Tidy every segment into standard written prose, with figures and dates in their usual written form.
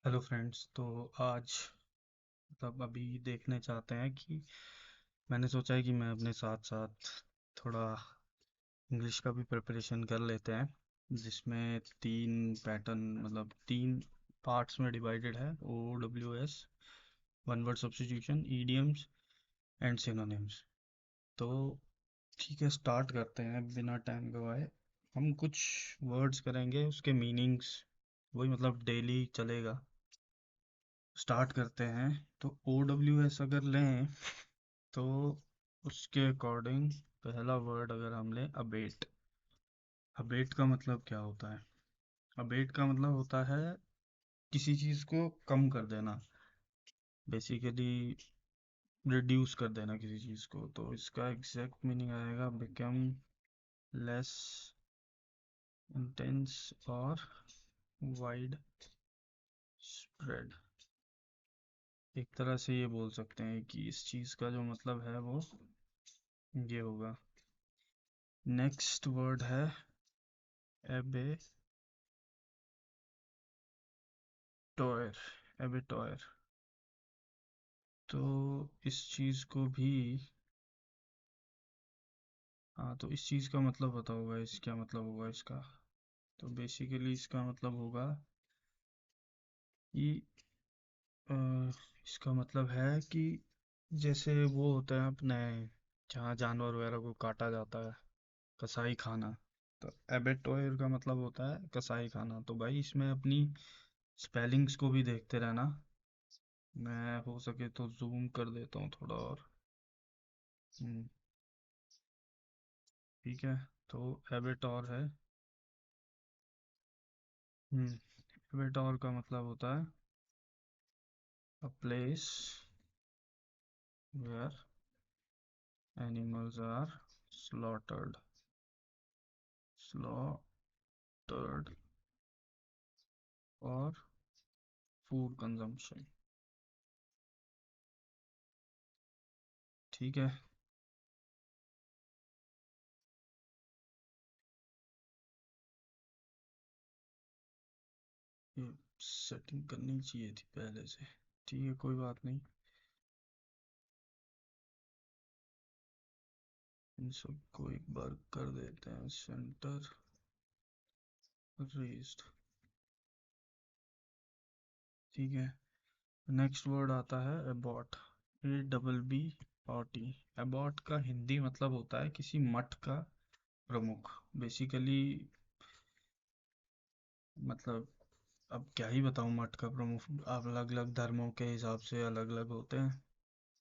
Hello friends. तो आज अभी देखने चाहते हैं कि मैंने सोचा है कि मैं अपने साथ साथ थोड़ा इंग्लिश का भी प्रिपरेशन कर लेते हैं, जिसमें तीन पैटर्न तीन पार्ट्स में डिवाइडेड है: O W S, one word substitution, idioms and synonyms. तो ठीक है, स्टार्ट करते हैं बिना टाइम गवाए। हम कुछ वर्ड्स करेंगे, उसके मीनिंग्स वही डेली चलेगा। स्टार्ट करते हैं। तो ओ डब्ल्यू एस अगर लें तो उसके अकॉर्डिंग पहला वर्ड अगर हम लें अबेट। अबेट का मतलब क्या होता है? अबेट का मतलब होता है किसी चीज़ को कम कर देना, बेसिकली रिड्यूस कर देना किसी चीज़ को। तो इसका एग्जैक्ट मीनिंग आएगा बिकम लेस इंटेंस और वाइड स्प्रेड। एक तरह से ये बोल सकते हैं कि इस चीज़ का जो मतलब है वो ये होगा। नेक्स्ट वर्ड है एबेटॉयर। एबेटॉयर। तो इस चीज़ को भी, हाँ, तो इस चीज़ का मतलब पता होगा, इस क्या मतलब होगा इसका। तो बेसिकली इसका मतलब होगा कि अ, इसका मतलब है कि जैसे वो होता है अपने जहाँ जानवर वगैरह को काटा जाता है, कसाई खाना। तो एबेटॉयर का मतलब होता है कसाई खाना। तो भाई इसमें अपनी स्पेलिंग्स को भी देखते रहना। मैं हो सके तो जूम कर देता हूँ थोड़ा और। हम्म, ठीक है। तो एबेटॉर है। एबेटॉर का मतलब होता है a place where animals are slaughtered slaughtered for food consumption। ठीक है। ये सेटिंग करनी चाहिए थी पहले से। ठीक है, कोई बात नहीं। इन सबको एक बार कर देते हैं सेंटर रेस्ड। ठीक है। नेक्स्ट वर्ड आता है अबॉट। ABBOT। अबॉट का हिंदी मतलब होता है किसी मठ का प्रमुख, बेसिकली। मतलब अब क्या ही बताऊं, मठ का प्रमुख अलग अलग धर्मों के हिसाब से अलग अलग होते हैं।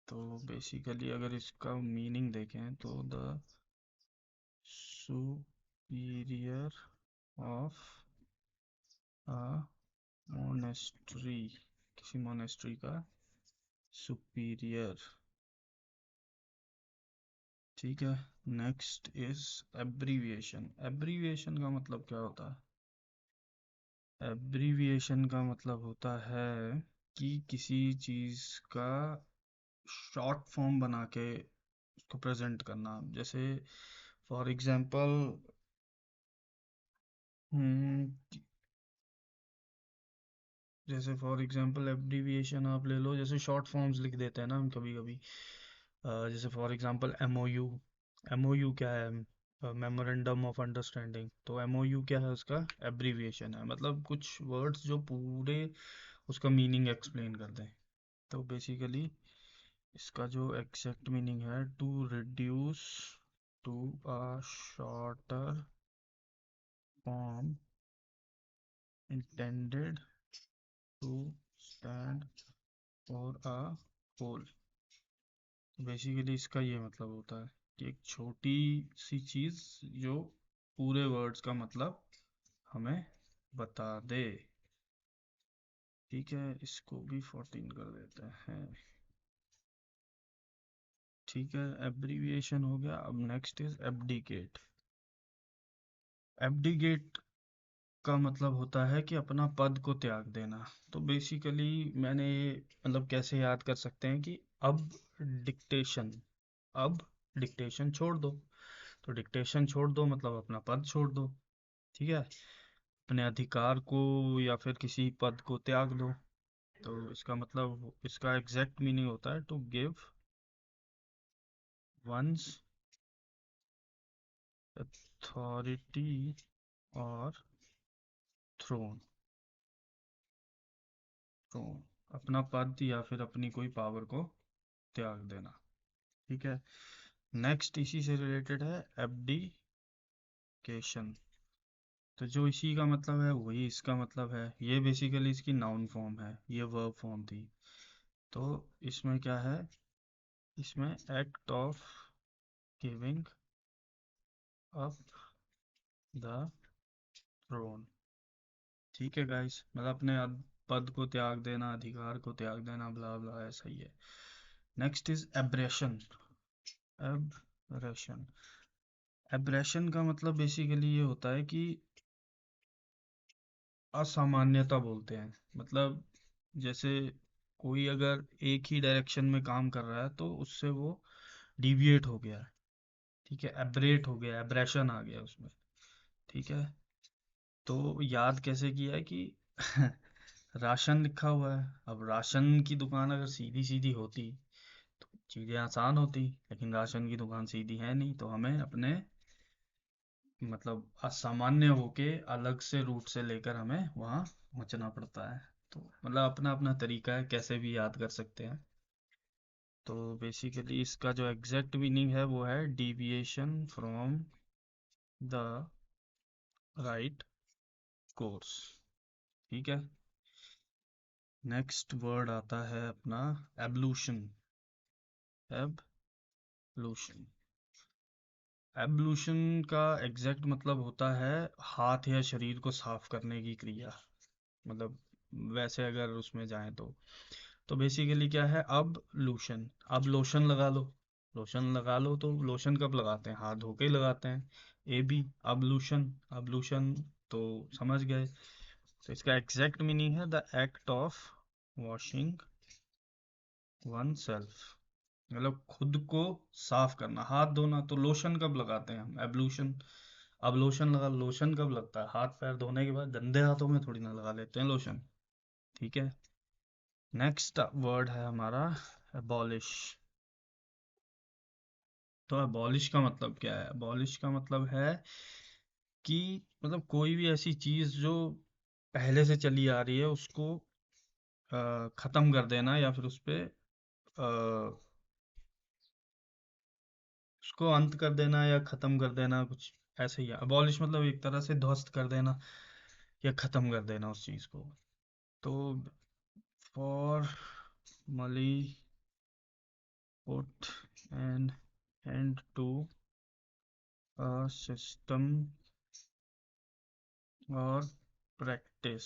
तो बेसिकली अगर इसका मीनिंग देखें तो the superior of a monastery, किसी मोनेस्ट्री का सुपीरियर। ठीक है। Next is abbreviation. एब्रीविएशन का मतलब क्या होता है? एब्रीविएशन का मतलब होता है कि किसी चीज का शॉर्ट फॉर्म बना के उसको प्रेजेंट करना। जैसे फॉर एग्जांपल, जैसे फॉर एग्जांपल एब्रीविएशन आप ले लो, जैसे शॉर्ट फॉर्म्स लिख देते हैं ना हम कभी कभी। जैसे फॉर एग्जांपल MOU। MOU क्या है? Memorandum of understanding. तो MOU क्या है? उसका एब्रीविएशन है, मतलब कुछ वर्ड्स जो पूरे उसका मीनिंग एक्सप्लेन कर दें। तो बेसिकली इसका जो एग्जैक्ट मीनिंग है, to reduce to a shorter form intended to stand for a whole. Basically इसका ये मतलब होता है कि एक छोटी सी चीज़ जो पूरे वर्ड्स का मतलब हमें बता दे। ठीक है, इसको भी 14 कर देते हैं। ठीक है, एब्रीविएशन हो गया। अब नेक्स्ट इज एब्डिकेट। एब्डिकेट का मतलब होता है कि अपना पद को त्याग देना। तो बेसिकली मैंने कैसे याद कर सकते हैं कि अब डिक्टेशन, अब डिक्टेशन छोड़ दो। तो डिक्टेशन छोड़ दो मतलब अपना पद छोड़ दो। ठीक है, अपने अधिकार को या फिर किसी पद को त्याग दो। तो इसका मतलब, इसका एग्जैक्ट मीनिंग होता है टू गिव वंस अथॉरिटी और थ्रोन, थ्रोन अपना पद या फिर अपनी कोई पावर को त्याग देना। ठीक है। नेक्स्ट इसी से रिलेटेड है एब्डिकेशन। तो जो इसी का मतलब है वही इसका मतलब है। ये बेसिकली इसकी नाउन फॉर्म है, ये वर्ब फॉर्म थी। तो इसमें क्या है, इसमें act of giving up the throne. ठीक है गाइस, मतलब अपने पद को त्याग देना, अधिकार को त्याग देना, ब्ला ब्ला, ऐसा ही है। Next is abrasion. Abrasion, abrasion का मतलब बेसिकली ये होता है कि असामान्यता बोलते हैं। मतलब जैसे कोई अगर एक ही डायरेक्शन में काम कर रहा है तो उससे वो डिविएट हो गया है। ठीक है, एब्रेट हो गया, एब्रेशन आ गया उसमें। ठीक है। तो याद कैसे किया है कि राशन लिखा हुआ है, अब राशन की दुकान अगर सीधी सीधी होती तो चीजें आसान होती, लेकिन राशन की दुकान सीधी है नहीं, तो हमें अपने मतलब असामान्य होके अलग से रूट से लेकर हमें वहाँ पहुँचना पड़ता है। तो मतलब अपना अपना तरीका है, कैसे भी याद कर सकते हैं। तो बेसिकली इसका जो एग्जैक्ट मीनिंग है वो है deviation from the right course. ठीक है। नेक्स्ट वर्ड आता है अपना एब्लूशन। एब्लूशन, एब्लूशन का एग्जैक्ट मतलब होता है हाथ या शरीर को साफ करने की क्रिया। मतलब वैसे अगर उसमें जाएं तो बेसिकली क्या है, अब लोशन, अब लोशन लगा लो। लोशन लगा लो तो लोशन कब लगाते हैं, हाथ धो के ही लगाते हैं। ए बी, अब लोशन, अब लोशन, तो समझ गए। तो इसका एग्जैक्ट मीनिंग है the act of washing one self. मतलब खुद को साफ करना, हाथ धोना। तो लोशन कब लगाते हैं हम, एब्लूशन। अब लोशन लगा, लोशन कब लगता है, हाथ पैर धोने के बाद, गंदे हाथों में थोड़ी ना लगा लेते हैं लोशन। ठीक है। नेक्स्ट वर्ड है हमारा abolish। तो abolish का मतलब क्या है, abolish का मतलब है कि मतलब कोई भी ऐसी चीज जो पहले से चली आ रही है उसको खत्म कर देना, या फिर उस पे उसको अंत कर देना या खत्म कर देना, कुछ ऐसे ही है। abolish मतलब एक तरह से ध्वस्त कर देना या खत्म कर देना उस चीज को। तो formally put an end to a system और प्रैक्टिस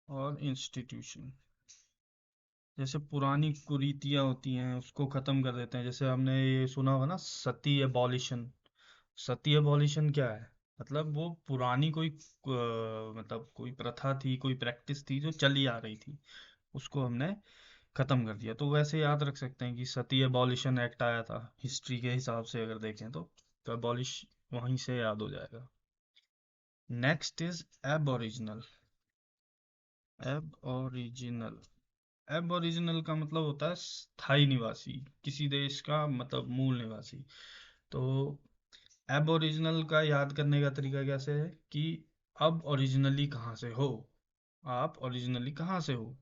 और इंस्टीट्यूशन। जैसे पुरानी कुरीतियां होती हैं उसको खत्म कर देते हैं। जैसे हमने ये सुना होगा ना, सती एबॉलिशन। सती एबॉलिशन क्या है, मतलब वो पुरानी कोई मतलब कोई प्रथा थी, कोई प्रैक्टिस थी जो चली आ रही थी, उसको हमने खत्म कर दिया। तो वैसे याद रख सकते हैं कि सती एबॉलिशन एक्ट आया था, हिस्ट्री के हिसाब से अगर देखें तो एबॉलिश वहीं से याद हो जाएगा। Next is aboriginal. Aboriginal, aboriginal का मतलब होता है स्थायी निवासी, किसी देश का मतलब मूल निवासी। तो एबोरिजिनल का याद करने का तरीका कैसे है कि अब ओरिजिनली कहाँ से हो, आप ओरिजिनली कहाँ से हो।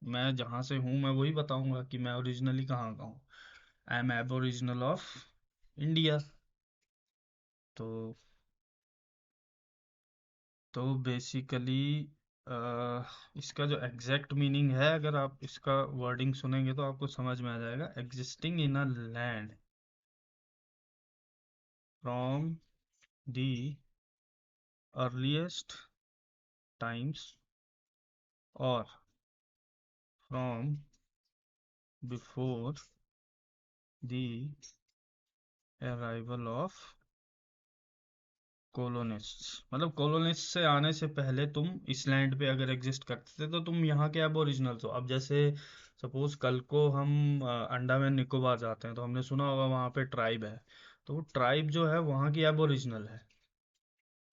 मैं जहाँ से हूँ मैं वही बताऊंगा कि मैं ओरिजिनली कहाँ का हूँ। I am aboriginal of India. तो बेसिकली इसका जो एग्जैक्ट मीनिंग है, अगर आप इसका वर्डिंग सुनेंगे तो आपको समझ में आ जाएगा। Existing in a land from the earliest times और from before the arrival of colonists. मतलब कॉलोनिस्ट से आने से पहले तुम इस लैंड पे अगर एग्जिस्ट करते थे तो तुम यहाँ के एबोरिजिनल्स हो। अब जैसे सपोज कल को हम अंडमान निकोबार जाते हैं तो हमने सुना होगा वहाँ पे ट्राइब है। तो वो ट्राइब जो है वहाँ की एबोरिजिनल है।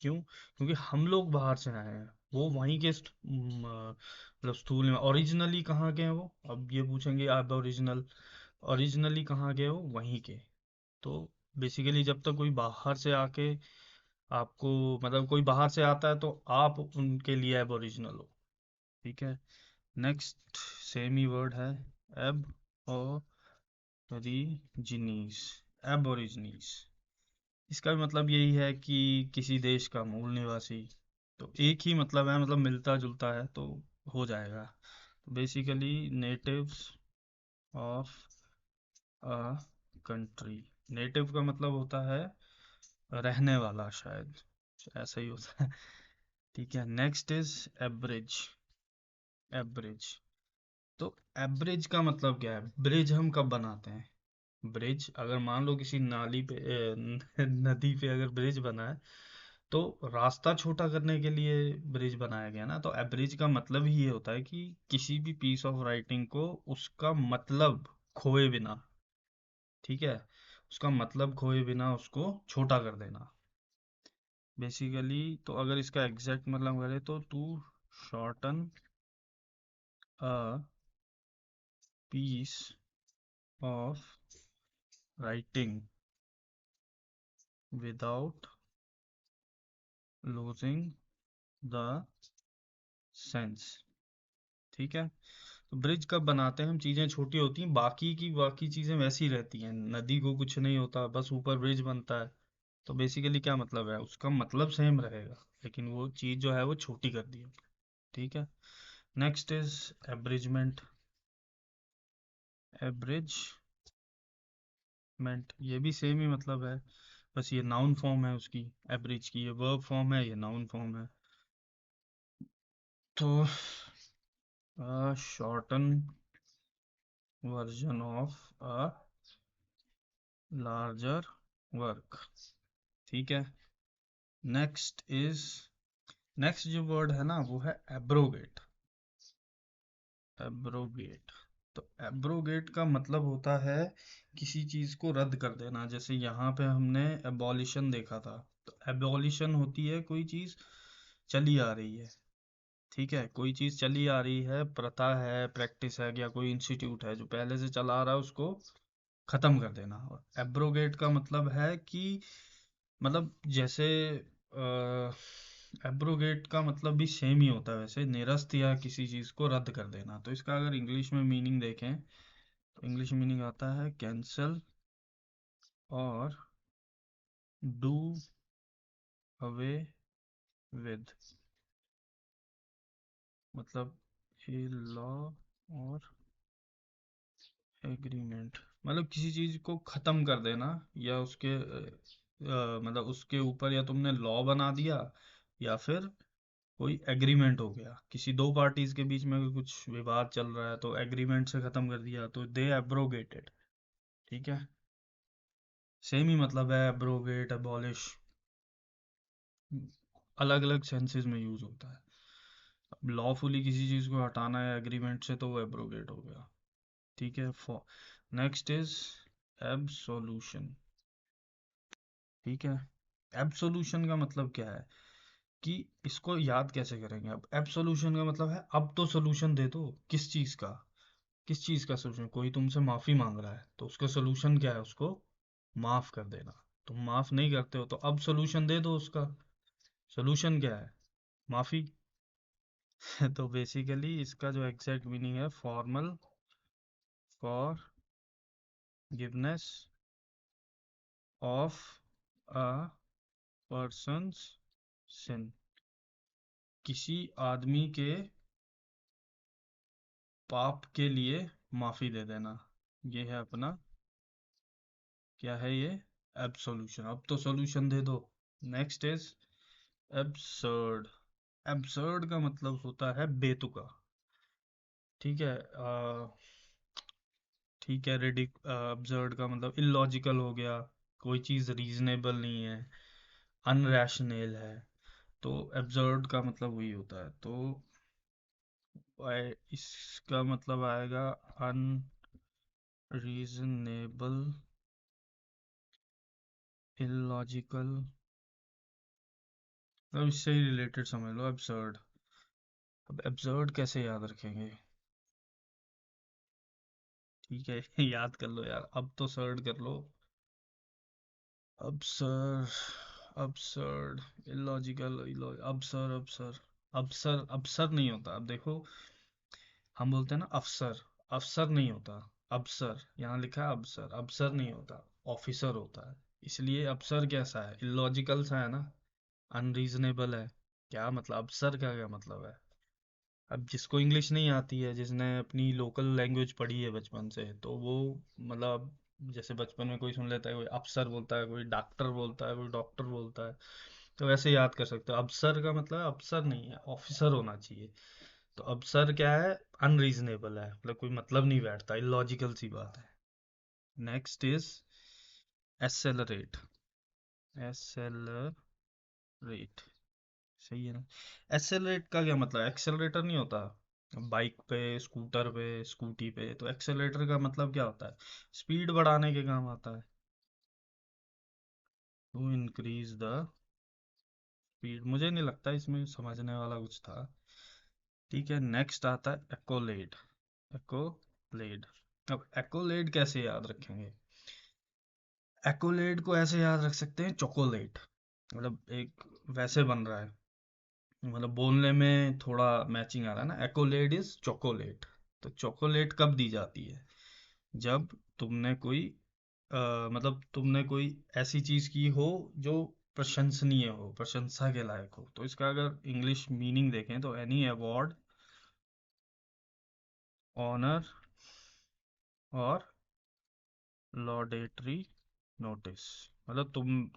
क्यों? क्योंकि हम लोग बाहर से आए हैं, वो वहीं के मतलब स्थूल में ओरिजिनली कहाँ के हैं वो, अब ये पूछेंगे आप ओरिजिनल, ओरिजिनली कहाँ के हो, वहीं के। तो बेसिकली जब तक कोई बाहर से आके आपको, मतलब कोई बाहर से आता है तो आप उनके लिए एबोरिजिनल हो। ठीक है। नेक्स्ट सेम ही वर्ड है, एब ओरिजिनीस, एबोरिजिनीस। इसका भी मतलब यही है कि किसी देश का मूल निवासी। तो एक ही मतलब है, मतलब मिलता जुलता है तो हो जाएगा। तो basically natives of a country, native का मतलब होता है रहने वाला, शायद ऐसा ही होता है। ठीक है। Next is average, average. तो एवरेज का मतलब क्या है, ब्रिज हम कब बनाते हैं, ब्रिज अगर मान लो किसी नाली पे नदी पे अगर ब्रिज बना है तो रास्ता छोटा करने के लिए ब्रिज बनाया गया ना। तो एब्रिज का मतलब ही ये होता है कि किसी भी पीस ऑफ राइटिंग को उसका मतलब खोए बिना, ठीक है, उसका मतलब खोए बिना उसको छोटा कर देना बेसिकली। तो अगर इसका एग्जैक्ट मतलब करें तो to shorten a piece of writing without losing the sense. ठीक है। तो ब्रिज कब बनाते हैं हम, चीजें छोटी होती हैं, बाकी की बाकी चीजें वैसी रहती हैं, नदी को कुछ नहीं होता, बस ऊपर ब्रिज बनता है। तो बेसिकली क्या मतलब है, उसका मतलब सेम रहेगा लेकिन वो चीज जो है वो छोटी कर दी है। ठीक है। नेक्स्ट इज एब्रिजमेंट, एब्रिजमेंट ये भी सेम ही मतलब है, बस ये नाउन फॉर्म है उसकी, एब्रिज की ये वर्ब फॉर्म है, ये नाउन फॉर्म है। तो shorten version of a larger work. ठीक है। नेक्स्ट इज, नेक्स्ट जो वर्ड है ना वो है एब्रोगेट, एब्रोगेट। तो एब्रोगेट का मतलब होता है किसी चीज को रद्द कर देना। जैसे यहाँ पे हमने एबॉलिशन देखा था, तो एबॉलिशन होती है कोई चीज चली आ रही है, ठीक है, कोई चीज चली आ रही है, प्रथा है, प्रैक्टिस है, या कोई इंस्टीट्यूट है जो पहले से चला आ रहा है उसको खत्म कर देना। और एब्रोगेट का मतलब है कि, मतलब जैसे एब्रोगेट का मतलब भी सेम ही होता है वैसे, निरस्त या किसी चीज को रद्द कर देना। तो इसका अगर इंग्लिश में मीनिंग देखें तो इंग्लिश मीनिंग आता है कैंसल और डू अवे विद, मतलब ए लॉ और एग्रीमेंट, मतलब किसी चीज को खत्म कर देना, या उसके मतलब उसके ऊपर या तुमने लॉ बना दिया, या फिर कोई एग्रीमेंट हो गया, किसी दो पार्टीज के बीच में अगर कुछ विवाद चल रहा है तो एग्रीमेंट से खत्म कर दिया तो दे एब्रोगेटेड। ठीक है। सेम ही मतलब है, एब्रोगेट, एबॉलिश, अलग अलग सेंसेस में यूज होता है। अब लॉफुली किसी चीज को हटाना है एग्रीमेंट से तो वो एब्रोगेट हो गया। ठीक है। For next is absolution. ठीक है। एब्सोल्यूशन का मतलब क्या है, कि इसको याद कैसे करेंगे। अब एब्सोल्यूशन का मतलब है अब तो सोल्यूशन दे दो, किस चीज का, किस चीज का सोल्यूशन, कोई तुमसे माफी मांग रहा है तो उसका सोल्यूशन क्या है, उसको माफ कर देना। तुम माफ नहीं करते हो तो अब सोल्यूशन दे दो उसका, सोल्यूशन क्या है, माफी। तो बेसिकली इसका जो एग्जैक्ट मीनिंग है, formal forgiveness of a person's sin, किसी आदमी के पाप के लिए माफी दे देना, ये है अपना, क्या है ये, एब्सोल्यूशन। अब तो सॉल्यूशन दे दो। नेक्स्ट इज एब्सर्ड, एब्सर्ड का मतलब होता है बेतुका। ठीक है। ठीक है। रेडिक अब्सर्ड का मतलब इलॉजिकल हो गया, कोई चीज रीजनेबल नहीं है, अनरैशनल है। तो एब्सर्ड का मतलब वही होता है। तो इसका मतलब आएगा अनरीजनेबल, इलॉजिकल, मतलब इससे ही रिलेटेड समझ लो एब्सर्ड। अब एब्सर्ड कैसे याद रखेंगे? ठीक है याद कर लो यार, अब तो सर्ड कर लो। absurd, absurd, illogical, absurd, absurd, absurd, absurd नहीं होता। अब देखो, हम बोलते हैं ना अफसर, अफसर नहीं होता, अफसर यहाँ लिखा है अफसर, अफसर नहीं होता, ऑफिसर होता है। इसलिए अफसर कैसा है, इलॉजिकल सा है ना, अनरीजनेबल है। क्या मतलब अफसर का क्या मतलब है? अब जिसको इंग्लिश नहीं आती है, जिसने अपनी लोकल लैंग्वेज पढ़ी है बचपन से, तो वो मतलब जैसे बचपन में कोई सुन लेता है, कोई अफसर बोलता है, कोई डॉक्टर बोलता है, कोई डॉक्टर बोलता है, तो वैसे याद कर सकते हो। अफसर का मतलब अफसर नहीं है, ऑफिसर होना चाहिए। तो अफसर क्या है? अनरीजनेबल है, मतलब कोई मतलब नहीं बैठता, इलॉजिकल सी बात है। नेक्स्ट इज एसेलरेट, एसेलरेट, सही है ना? एक्सेलरेट का क्या मतलब? एक्सेलरेटर नहीं होता बाइक पे, स्कूटर पे, स्कूटी पे, तो एक्सेलरेटर का मतलब क्या होता है? स्पीड बढ़ाने के काम आता है। टू इंक्रीज द स्पीड, मुझे नहीं लगता इसमें समझने वाला कुछ था। ठीक है, नेक्स्ट आता है एक्कोलेड, एक्कोलेड। अब एक्कोलेड कैसे याद रखेंगे? एक्कोलेड को ऐसे याद रख सकते हैं, चॉकोलेट, मतलब एक वैसे बन रहा है, मतलब बोलने में थोड़ा मैचिंग आ रहा है ना, एक्कोलेड इज चॉकोलेट। तो चॉकोलेट कब दी जाती है? जब तुमने कोई मतलब तुमने कोई ऐसी चीज की हो जो प्रशंसनीय हो, प्रशंसा के लायक हो। तो इसका अगर इंग्लिश मीनिंग देखें तो एनी अवार्ड, ऑनर और लॉडेटरी नोटिस, मतलब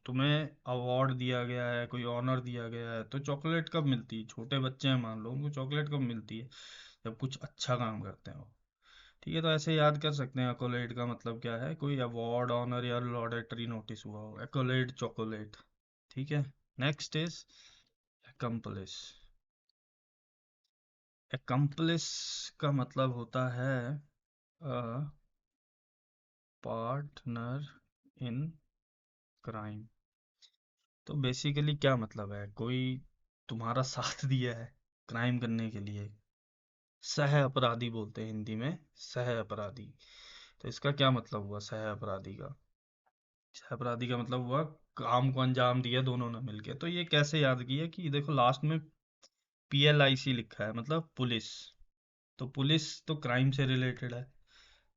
तुम्हें अवार्ड दिया गया है, कोई ऑनर दिया गया है, तो चॉकलेट कब मिलती है? छोटे बच्चे हैं मान लो, उनको चॉकलेट कब मिलती है? जब कुछ अच्छा काम करते हैं वो। ठीक है, तो ऐसे याद कर सकते हैं एकोलेट का मतलब क्या है, कोई अवार्ड, ऑनर या लॉडेटरी नोटिस हुआ हो, एकोलेट, चॉकोलेट। ठीक है, नेक्स्ट इज accomplice, accomplice का मतलब होता है पार्टनर इन क्राइम। तो बेसिकली क्या मतलब है, कोई तुम्हारा साथ दिया है क्राइम करने के लिए, सह अपराधी बोलते हैं हिंदी में, सह अपराधी। तो इसका क्या मतलब हुआ सह अपराधी का? सह अपराधी का मतलब हुआ काम को अंजाम दिया दोनों ने मिलके। तो ये कैसे याद किया कि देखो लास्ट में PLIC लिखा है, मतलब पुलिस, तो पुलिस तो क्राइम से रिलेटेड है।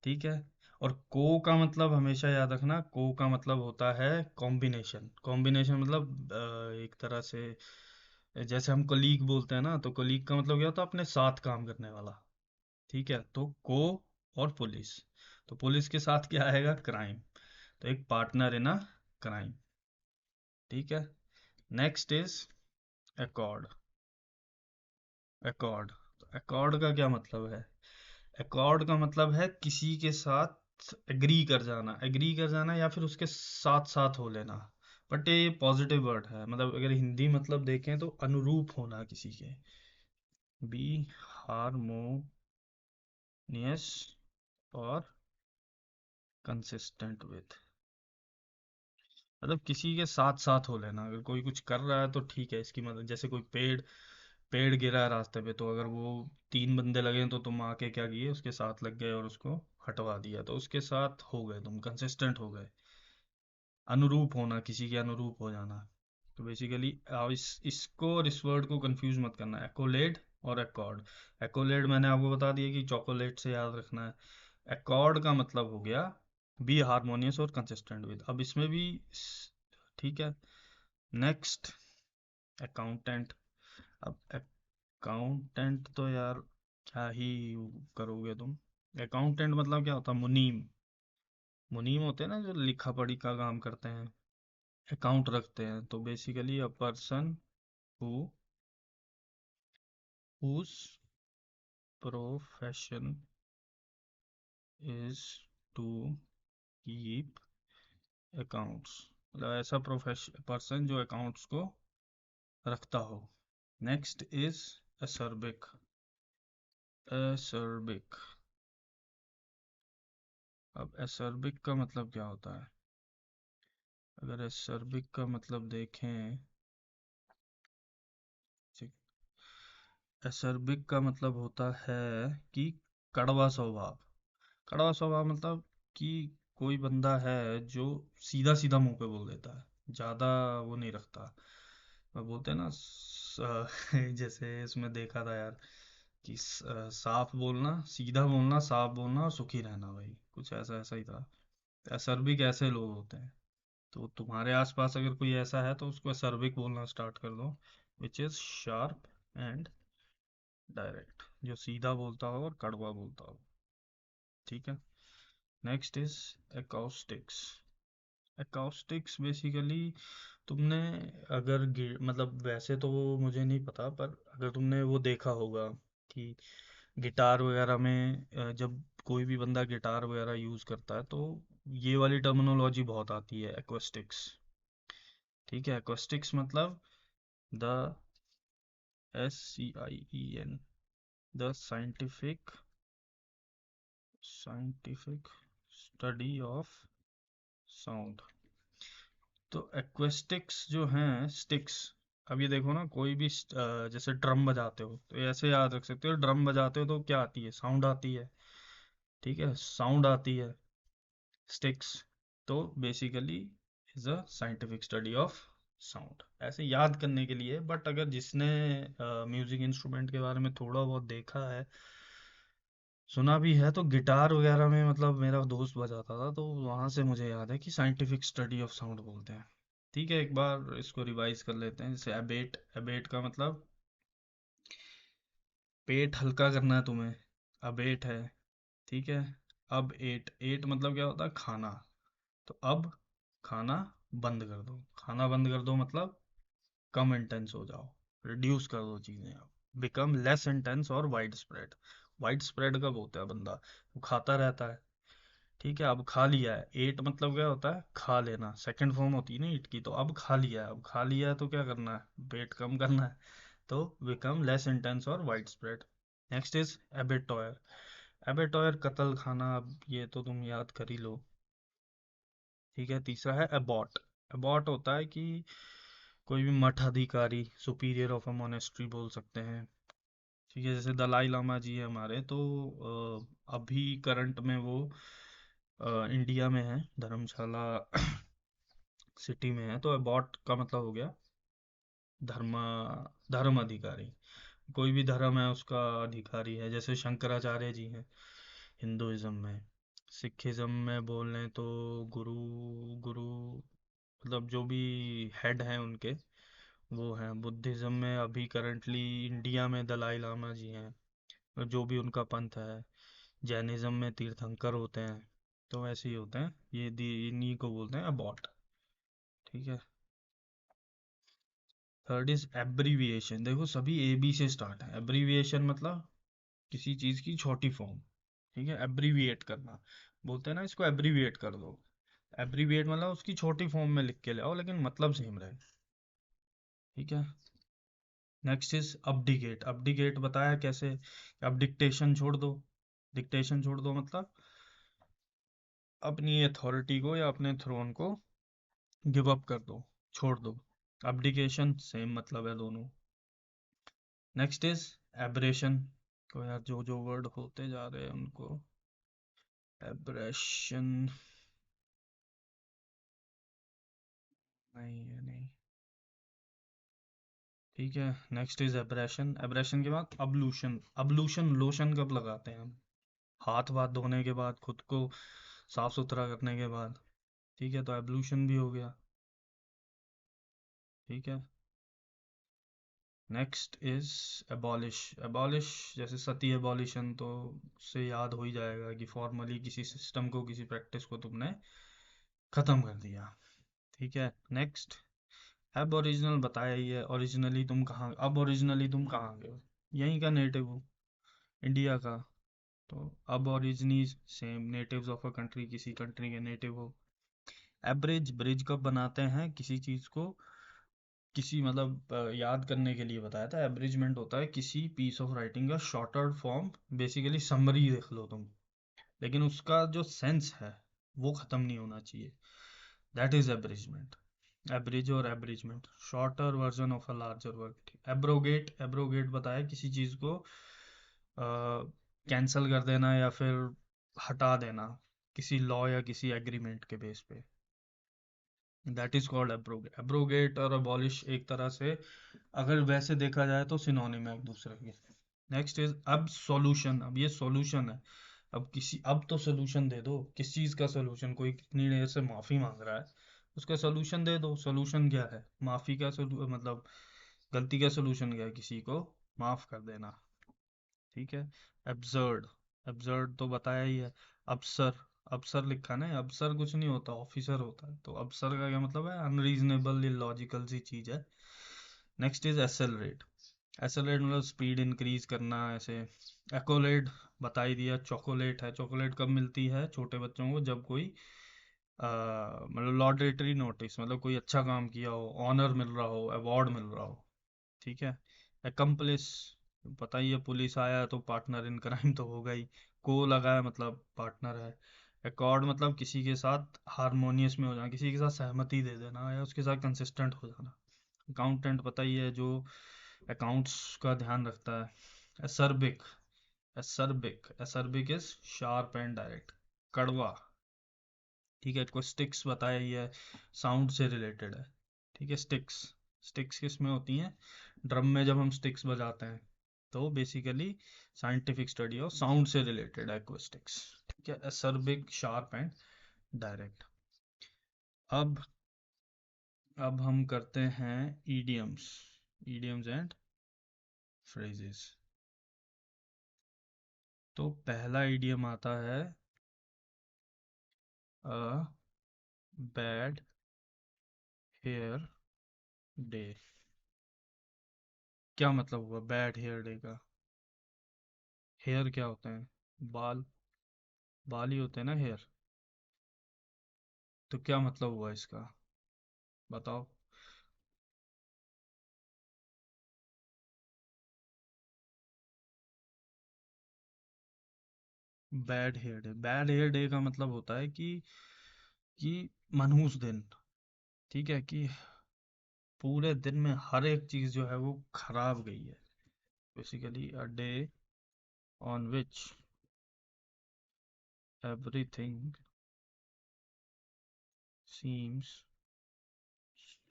ठीक है, और को का मतलब हमेशा याद रखना, को का मतलब होता है कॉम्बिनेशन, कॉम्बिनेशन मतलब एक तरह से जैसे हम कलीग बोलते हैं ना, तो कलीग का मतलब क्या होता है? अपने साथ काम करने वाला। ठीक है, तो को और पुलिस, तो पुलिस के साथ क्या आएगा? क्राइम, तो एक पार्टनर इन अ क्राइम। ठीक है, next is accord, accord, accord का क्या मतलब है? अकॉर्ड का मतलब है किसी के साथ एग्री कर जाना, एग्री कर जाना या फिर उसके साथ साथ हो लेना। बट ये पॉजिटिव वर्ड है, मतलब अगर हिंदी मतलब देखें तो अनुरूप होना किसी के, बी हारमोनियस और कंसिस्टेंट विथ, मतलब किसी के साथ साथ हो लेना। अगर कोई कुछ कर रहा है तो ठीक है, इसकी मतलब जैसे कोई पेड़, पेड़ गिरा है रास्ते पे, तो अगर वो तीन बंदे लगे हैं तो तुम आके क्या किए, उसके साथ लग गए और उसको हटवा दिया, तो उसके साथ हो गए, तुम कंसिस्टेंट हो गए। अनुरूप होना, किसी के अनुरूप हो जाना। तो बेसिकली इसको और इस वर्ड को कंफ्यूज मत करना, एक्कोलेड और अकॉर्ड। एक्कोलेड मैंने आपको बता दिया कि चॉकोलेट से याद रखना है। अकॉर्ड का मतलब हो गया बी हारमोनियस और कंसिस्टेंट विद। अब इसमें भी ठीक है, नेक्स्ट अकाउंटेंट। अब अकाउंटेंट तो यार क्या ही करोगे तुम। अकाउंटेंट मतलब क्या होता है? मुनीम, मुनीम होते हैं ना जो लिखा पढ़ी का काम करते हैं, अकाउंट रखते हैं। तो basically a person who whose profession is to keep accounts, मतलब ऐसा प्रोफेशन पर्सन जो अकाउंट्स को रखता हो। Next is acerbic, acerbic. अब एसर्बिक का मतलब क्या होता है? अगर एसर्बिक का मतलब देखें, एसर्बिक का मतलब होता है कि कड़वा स्वभाव। कड़वा स्वभाव मतलब कि कोई बंदा है जो सीधा सीधा मुंह पे बोल देता है, ज्यादा वो नहीं रखता। वो बोलते हैं ना जैसे इसमें देखा था यार कि साफ बोलना, सीधा बोलना, साफ बोलना और सुखी रहना, भाई कुछ ऐसा ऐसा ही था। असर्बिक ऐसे लोग होते हैं। तो तुम्हारे आसपास अगर कोई ऐसा है तो उसको असर्बिक बोलना स्टार्ट कर दो, which is sharp and direct, जो सीधा बोलता हो और कड़वा बोलता हो। ठीक है। Next is acoustics. Acoustics basically तुमने अगर मतलब वैसे तो वो मुझे नहीं पता, पर अगर तुमने वो देखा होगा कि गिटार वगैरह में जब कोई भी बंदा गिटार वगैरह यूज करता है तो ये वाली टर्मिनोलॉजी बहुत आती है, एक्वेस्टिक्स। ठीक है, एक्वेस्टिक्स मतलब the SCIEN, the scientific study of sound. तो एक्वेस्टिक्स जो हैं स्टिक्स, अब ये देखो ना, कोई भी जैसे ड्रम बजाते हो तो ऐसे याद रख सकते हो, ड्रम बजाते हो तो क्या आती है, साउंड आती है। ठीक है, साउंड आती है। स्टिक्स तो basically is a scientific study of sound, ऐसे याद करने के लिए। बट अगर जिसने म्यूजिक इंस्ट्रूमेंट के बारे में थोड़ा बहुत देखा है, सुना भी है, तो गिटार वगैरह में मतलब मेरा दोस्त बजाता था तो वहां से मुझे याद है कि साइंटिफिक स्टडी ऑफ साउंड बोलते हैं। ठीक है, एक बार इसको रिवाइज कर लेते हैं। जैसे एबेट, एबेट का मतलब पेट हल्का करना है तुम्हें, अबेट है। ठीक है। अब एट, एट मतलब क्या होता है, खाना। तो अब खाना बंद कर दो, खाना बंद कर दो मतलब कम इंटेंस हो जाओ, रिड्यूस कर दो चीजें, अब बिकम लेस इंटेंस और वाइड स्प्रेड। वाइड स्प्रेड कब होता है, बंदा वो खाता रहता है। ठीक है, अब खा लिया है, एट मतलब क्या होता है, खा लेना, सेकंड फॉर्म होती है ना ईट की। तो अब खा लिया है, अब खा लिया है तो क्या करना है, वेट कम करना है। तो बिकम लेस इंटेंस और wide spread. Next is abattoir. Abattoir कत्ल खाना, अब ये तो तुम याद कर ही लो। ठीक है, तीसरा है अबॉट। अबॉट होता है कि कोई भी मठ अधिकारी, सुपीरियर ऑफ अ मोनेस्ट्री बोल सकते हैं। ठीक है, जैसे दलाई लामा जी है हमारे, तो अभी करंट में वो इंडिया में है, धर्मशाला सिटी में है। तो अबॉट का मतलब हो गया धर्म, धर्म अधिकारी। कोई भी धर्म है उसका अधिकारी है, जैसे शंकराचार्य जी हैं हिंदुइज्म में। सिखिज्म में बोल लें तो गुरु, गुरु मतलब जो भी हेड हैं उनके, वो हैं। बुद्धिज्म में अभी करंटली इंडिया में दलाई लामा जी हैं, और जो भी उनका पंथ है। जैनिज्म में तीर्थंकर होते हैं। तो ऐसे ही होते हैं ये, इन्हीं को बोलते हैं अबॉट। ठीक है। Third is abbreviation. देखो सभी ए बी से स्टार्ट है। एब्रीविएशन मतलब किसी चीज की छोटी फॉर्म। ठीक है, एब्रीविएट करना बोलते हैं ना, इसको एब्रीविएट कर दो। एब्रीविएट मतलब उसकी छोटी फॉर्म में लिख के ले आओ लेकिन मतलब सेम रहे। ठीक है। Next is अब्डिकेट। अब्डिकेट बताया कैसे, अब डिक्टेशन छोड़ दो। डिक्टेशन छोड़ दो मतलब अपनी अथॉरिटी को या अपने थ्रोन को गिव अप कर दो, छोड़ दो। अब्डिकेशन सेम मतलब है दोनों। Next is abrasion. तो यार जो जो वर्ड होते जा रहे हैं उनको, एब्रेशन, नहीं ये नहीं। ठीक है, नेक्स्ट इज एब्रेशन। एब्रेशन के बाद अब्लूशन। अब्लूशन लोशन कब लगाते हैं हम, हाथ वाथ धोने के बाद, खुद को साफ सुथरा करने के बाद। ठीक है, तो एब्लूशन भी हो गया। ठीक है। Next is abolish. एबॉलिश जैसे सती एबॉलिशन, तो उससे याद हो ही जाएगा कि फॉर्मली किसी सिस्टम को, किसी प्रैक्टिस को तुमने खत्म कर दिया। ठीक है। नेक्स्ट, अब ओरिजिनल बताया ही है। ओरिजिनली तुम कहाँ, अब ओरिजिनली तुम कहाँ गए हो, यहीं का नेटिव हो, इंडिया का। तो अब ओरिजिनी same, natives of a country, किसी कंट्री के नेटिव हो। एब्रिज, ब्रिज कब बनाते हैं किसी चीज को, किसी मतलब याद करने के लिए बताया था। एब्रिजमेंट होता है किसी पीस ऑफ राइटिंग का शॉर्टर फॉर्म, बेसिकली समरी देख लो तुम, लेकिन उसका जो सेंस है वो खत्म नहीं होना चाहिए, दैट इज एब्रिजमेंट। एब्रिज और abridgement, shorter version of a larger work. Abrogate, abrogate बताया किसी चीज को कैंसल कर देना या फिर हटा देना किसी लॉ या किसी एग्रीमेंट के बेस पे, that is called abrogate. Abrogate और अबॉलिश एक तरह से अगर वैसे देखा जाए तो सिनोनिम है एक दूसरे के। नेक्स्ट इज अब सॉल्यूशन, अब ये सॉल्यूशन है। अब किसी, अब तो सोल्यूशन दे दो, किस चीज का सोल्यूशन, कोई कितनी देर से माफी मांग रहा है उसका सोल्यूशन दे दो। सोल्यूशन क्या है, माफी का मतलब गलती का सोल्यूशन क्या है, किसी को माफ कर देना। ठीक है। एब्सर्ड, एब्सर्ड तो बताया ही है। अबसर, अबसर लिखा ना, अबसर कुछ नहीं होता, ऑफिसर होता है। तो अबसर का क्या मतलब है, अनरीजनेबल, इलॉजिकल सी चीज है। नेक्स्ट इज एसेलरेट, एसेलरेट मतलब स्पीड इंक्रीज करना ऐसे। एकोलेड बता ही दिया, चॉकोलेट है। चॉकोलेट कब मिलती है छोटे बच्चों को, जब कोई मतलब लॉडरेटरी नोटिस, मतलब कोई अच्छा काम किया हो, ऑनर मिल रहा हो, अवार्ड मिल रहा हो। ठीक है। एकम्प्लिस, पता ही है, पुलिस आया तो पार्टनर इन क्राइम तो होगा ही। को लगाया मतलब पार्टनर है। एकॉर्ड मतलब किसी के साथ हारमोनियस में हो जाना, किसी के साथ सहमति दे देना या उसके साथ कंसिस्टेंट हो जाना। अकाउंटेंट पता ही है, जो अकाउंट्स का ध्यान रखता है। Acerbic, acerbic, acerbic is sharp and direct, कड़वा। ठीक है। कोई स्टिक्स बताया ही है, साउंड से रिलेटेड है। ठीक है। स्टिक्स, स्टिक्स किस में होती हैं, ड्रम में जब हम स्टिक्स बजाते हैं। तो बेसिकली साइंटिफिक स्टडी और साउंड से रिलेटेड है एक्वेस्टिक्स। ठीक है। Acerbic, sharp and direct. अब अब हम करते हैं ईडियम्स, ईडियम्स एंड फ्रेजेस। तो पहला ईडियम आता है अ बैड हेयर डे। क्या मतलब हुआ बैड हेयर डे का? हेयर क्या होते हैं, बाल, बाल ही होते हैं ना हेयर। तो क्या मतलब हुआ इसका, बताओ। Bad hair day, bad hair day का मतलब होता है कि मनहूस दिन। ठीक है, कि पूरे दिन में हर एक चीज जो है वो खराब गई है। Basically a day on which everything seems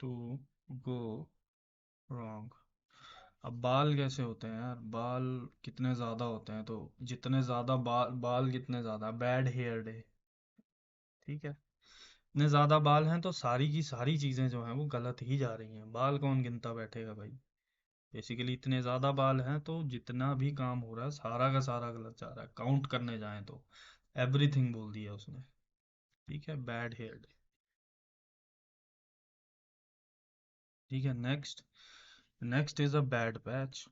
to go wrong. अब बाल कैसे होते हैं यार, बाल कितने ज्यादा होते हैं, तो जितने ज्यादा बाल, बाल कितने ज्यादा, बैड हेयर डे। ठीक है। इतने ज्यादा बाल हैं तो सारी की सारी चीजें जो हैं वो गलत ही जा रही हैं, बाल कौन गिनता बैठेगा भाई। बेसिकली इतने ज्यादा बाल हैं तो जितना भी काम हो रहा है सारा का सारा गलत जा रहा है, काउंट करने जाएं तो। एवरीथिंग बोल दिया उसने। ठीक है, बैड हेयर डे। ठीक है। Next, next is a bad patch.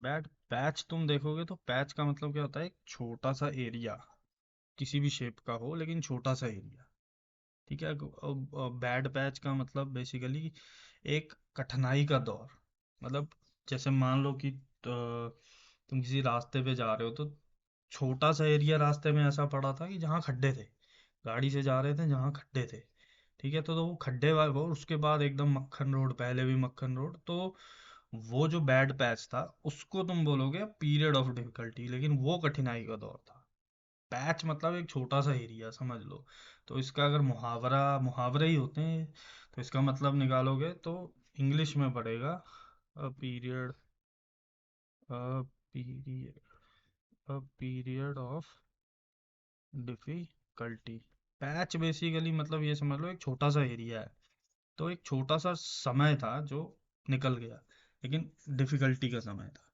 Bad patch तुम देखोगे तो पैच का मतलब क्या होता है, एक छोटा सा एरिया, किसी भी शेप का हो लेकिन छोटा सा एरिया। ठीक है। बैड पैच का मतलब बेसिकली एक कठिनाई का दौर। मतलब जैसे मान लो कि तुम किसी रास्ते पे जा रहे हो, तो छोटा सा एरिया रास्ते में ऐसा पड़ा था कि जहाँ खड्डे थे, गाड़ी से जा रहे थे जहाँ खड्डे थे। ठीक है। तो वो खड्डे वाले वो, उसके बाद एकदम मक्खन रोड, पहले भी मक्खन रोड। तो वो जो बैड पैच था उसको तुम बोलोगे पीरियड ऑफ डिफिकल्टी, लेकिन वो कठिनाई का दौर था। पैच मतलब एक छोटा सा एरिया समझ लो। तो इसका अगर मुहावरा, मुहावरे ही होते हैं, तो इसका मतलब निकालोगे तो इंग्लिश में पड़ेगा a period, a period, a period of difficulty. Patch basically मतलब ये समझ लो एक छोटा सा एरिया है, तो एक छोटा सा समय था जो निकल गया, लेकिन डिफिकल्टी का समय था।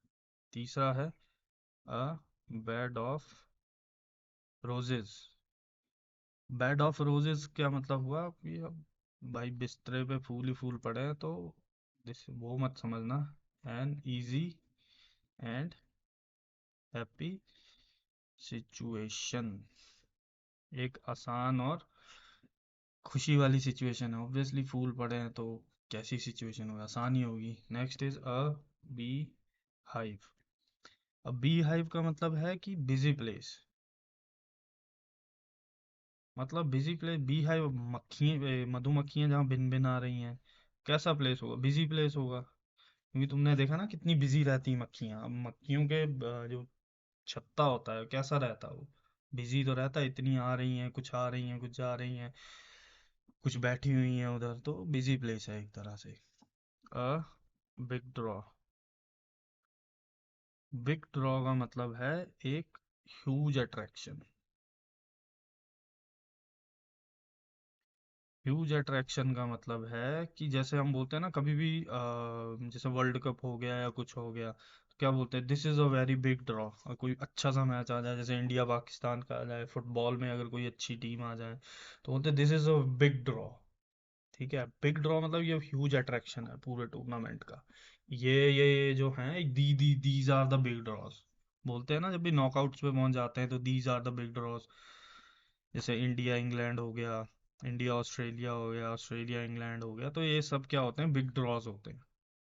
तीसरा है a bed of roses. Bed of roses क्या मतलब हुआ कि अब भाई बिस्तरे पे फूल ही फूल पड़े हैं, तो वो मत समझना। An easy and happy situation, एक आसान और खुशी वाली सिचुएशन है। ऑब्वियसली फूल पड़े हैं तो कैसी सिचुएशन होगी, आसानी होगी। Next is a bee hive. अब बी हाइव का मतलब है कि बिजी प्लेस। मतलब बिजी प्लेस, बी हाइव, मक्खी मधुमक्खियां जहाँ भिन भिन आ रही हैं, कैसा प्लेस होगा? बिजी प्लेस होगा, क्योंकि तुमने देखा ना कितनी बिजी रहती हैं मक्खियां। अब मक्खियों के जो छत्ता होता है कैसा रहता है वो? बिजी तो रहता है, इतनी आ रही हैं, कुछ आ रही हैं, कुछ जा रही हैं, कुछ बैठी हुई हैं उधर, तो बिजी प्लेस है एक तरह से। अ बिग ड्रॉ। बिग ड्रॉ का मतलब है एक ह्यूज अट्रैक्शन। ह्यूज अट्रैक्शन का मतलब है कि जैसे हम बोलते हैं ना कभी भी, जैसे वर्ल्ड कप हो गया या कुछ हो गया, तो क्या बोलते हैं, this is a very big draw. और कोई अच्छा सा मैच आ जाए, जैसे इंडिया पाकिस्तान का आ जाए, फुटबॉल में अगर कोई अच्छी टीम आ जाए, तो बोलते हैं this is a big draw. ठीक है, बिग ड्रॉ मतलब ये ह्यूज अट्रैक्शन है पूरे टूर्नामेंट का। ये जो है, these are the big draws बोलते हैं ना, जब भी नॉकआउट्स पे पहुंच जाते हैं तो these are the big draws. जैसे इंडिया इंग्लैंड हो गया, इंडिया ऑस्ट्रेलिया हो गया, ऑस्ट्रेलिया इंग्लैंड हो गया, तो ये सब क्या होते हैं, बिग ड्रॉज होते हैं।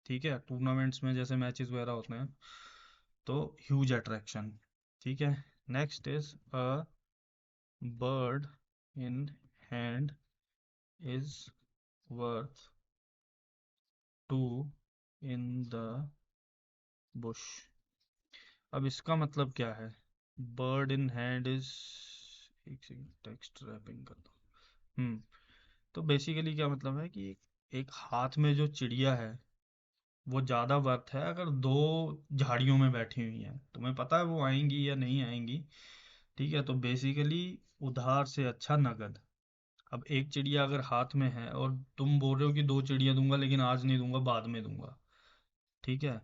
ठीक है, टूर्नामेंट्स में जैसे मैचेस वगैरह होते हैं, तो ह्यूज अट्रैक्शन। ठीक है। Next is a bird in hand is worth two in the bush. अब इसका मतलब क्या है? बर्ड इन हैंड इज, एक सेकंड टेक्स्ट रैपिंग करता हूँ। तो बेसिकली क्या मतलब है कि एक हाथ में जो चिड़िया है वो ज्यादा वर्थ है अगर दो झाड़ियों में बैठी हुई हैं। तुम्हें पता है वो आएंगी या नहीं आएंगी? ठीक है, तो बेसिकली उधार से अच्छा नगद। अब एक चिड़िया अगर हाथ में है और तुम बोल रहे हो कि दो चिड़िया दूंगा लेकिन आज नहीं दूंगा, बाद में दूंगा, ठीक है,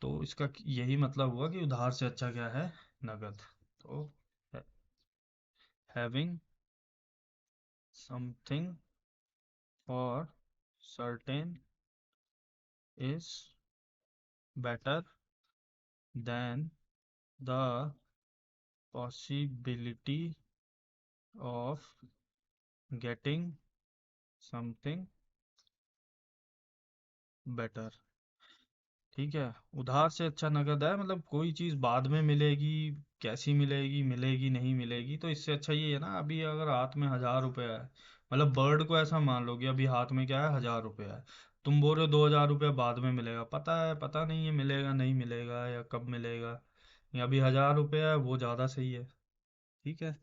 तो इसका यही मतलब हुआ कि उधार से अच्छा क्या है, नगद। तो having something for certain is better than the possibility of getting something better। ठीक है, उधार से अच्छा नगद है, मतलब कोई चीज बाद में मिलेगी, कैसी मिलेगी, मिलेगी नहीं मिलेगी, तो इससे अच्छा ये है ना, अभी अगर हाथ में 1,000 रुपया है, मतलब बर्ड को ऐसा मान लो कि अभी हाथ में क्या है, 1,000 रुपया है। तुम बोल रहे हो 2,000 रुपया बाद में मिलेगा, पता है, पता नहीं है मिलेगा नहीं मिलेगा या कब मिलेगा, या अभी 1,000 रुपया है वो ज्यादा सही है। ठीक है।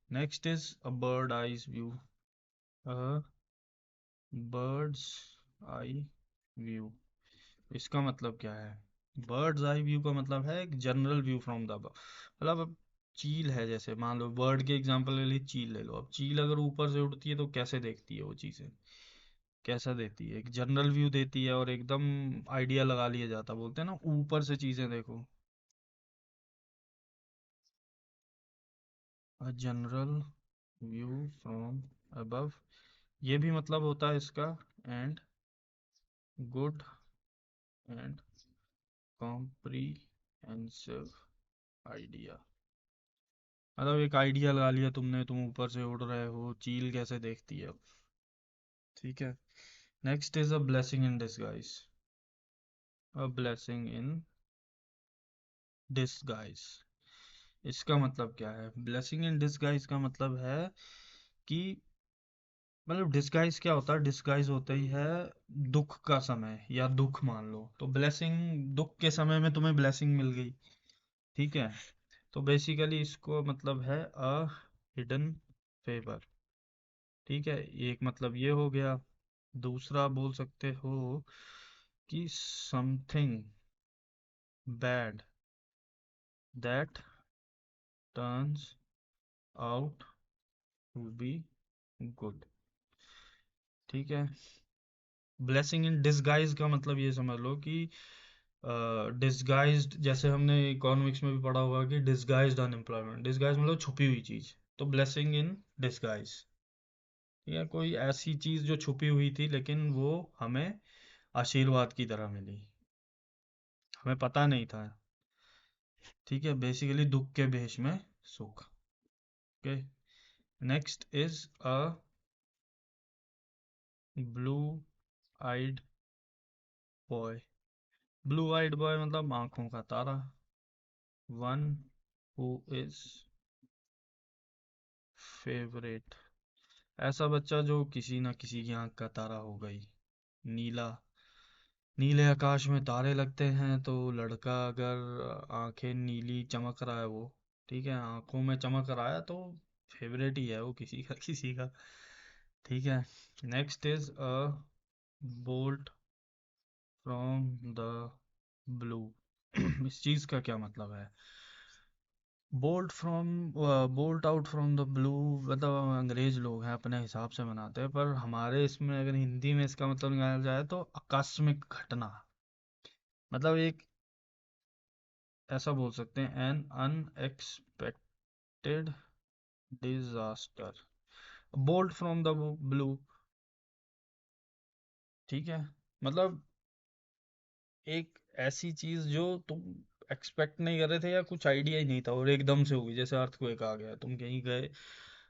Next is a bird eyes view. A bird's eye view, इसका मतलब क्या है? बर्ड्स आई व्यू का मतलब है एक general view from the above. मतलब अब चील है, जैसे मान लो बर्ड के एग्जांपल के लिए चील ले लो। अब चील अगर ऊपर से उड़ती है तो कैसे देखती है वो चीजें, कैसा देती है, एक जनरल व्यू देती है और एकदम आइडिया लगा लिया जाता, बोलते हैं ना ऊपर से चीजें देखो। A general view from above, ये भी मतलब होता है इसका, and good and comprehensive idea. मतलब एक आइडिया लगा लिया तुमने, तुम ऊपर से उड़ रहे हो, चील कैसे देखती है। ठीक है। Next is a blessing in disguise. A blessing in disguise, इसका मतलब क्या है? ब्लेसिंग इन डिसगाइज का मतलब है कि, मतलब डिसगाइज क्या होता है, डिसगाइज होता ही है दुख का समय या दुख मान लो, तो ब्लेसिंग, दुख के समय में तुम्हें ब्लेसिंग मिल गई। ठीक है, तो बेसिकली इसको मतलब है अ हिडन फेवर। ठीक है, एक मतलब ये हो गया। दूसरा बोल सकते हो कि something bad that turns out to be good. ठीक है। ब्लेसिंग इन डिसगाइज का मतलब ये समझ लो कि डिसगाइज्ड, जैसे हमने इकोनॉमिक्स में भी पढ़ा होगा कि डिसगाइज्ड अनएम्प्लॉयमेंट, डिसगाइज मतलब छुपी हुई चीज, तो ब्लेसिंग इन डिसगाइज, या कोई ऐसी चीज जो छुपी हुई थी लेकिन वो हमें आशीर्वाद की तरह मिली, हमें पता नहीं था। ठीक है, बेसिकली दुख के भेष में सुख। Okay. Next is a blue eyed boy. Blue eyed boy मतलब आंखों का तारा। वन हु इज फेवरेट, ऐसा बच्चा जो किसी ना किसी की आंख का तारा हो गई। नीला, नीले आकाश में तारे लगते हैं, तो लड़का अगर आंखें नीली चमक रहा है वो, ठीक है, आंखों में चमक रहा है, तो फेवरेट ही है वो किसी का किसी का। ठीक है। Next is a bolt from the blue. इस चीज का क्या मतलब है? Bolt from, bolt out from the blue, मतलब अंग्रेज लोग हैं अपने हिसाब से बनाते हैं, पर हमारे इसमें अगर हिंदी में इसका मतलब निकाला जाए तो आकस्मिक घटना, मतलब एक, ऐसा बोल सकते हैं, N unexpected disaster. Bolt from the blue, ठीक है, मतलब एक ऐसी चीज जो तुम एक्सपेक्ट नहीं कर रहे थे या कुछ आइडिया ही नहीं था और एकदम से हो गई, जैसे अर्थक्वेक आ गया, तुम कहीं गए,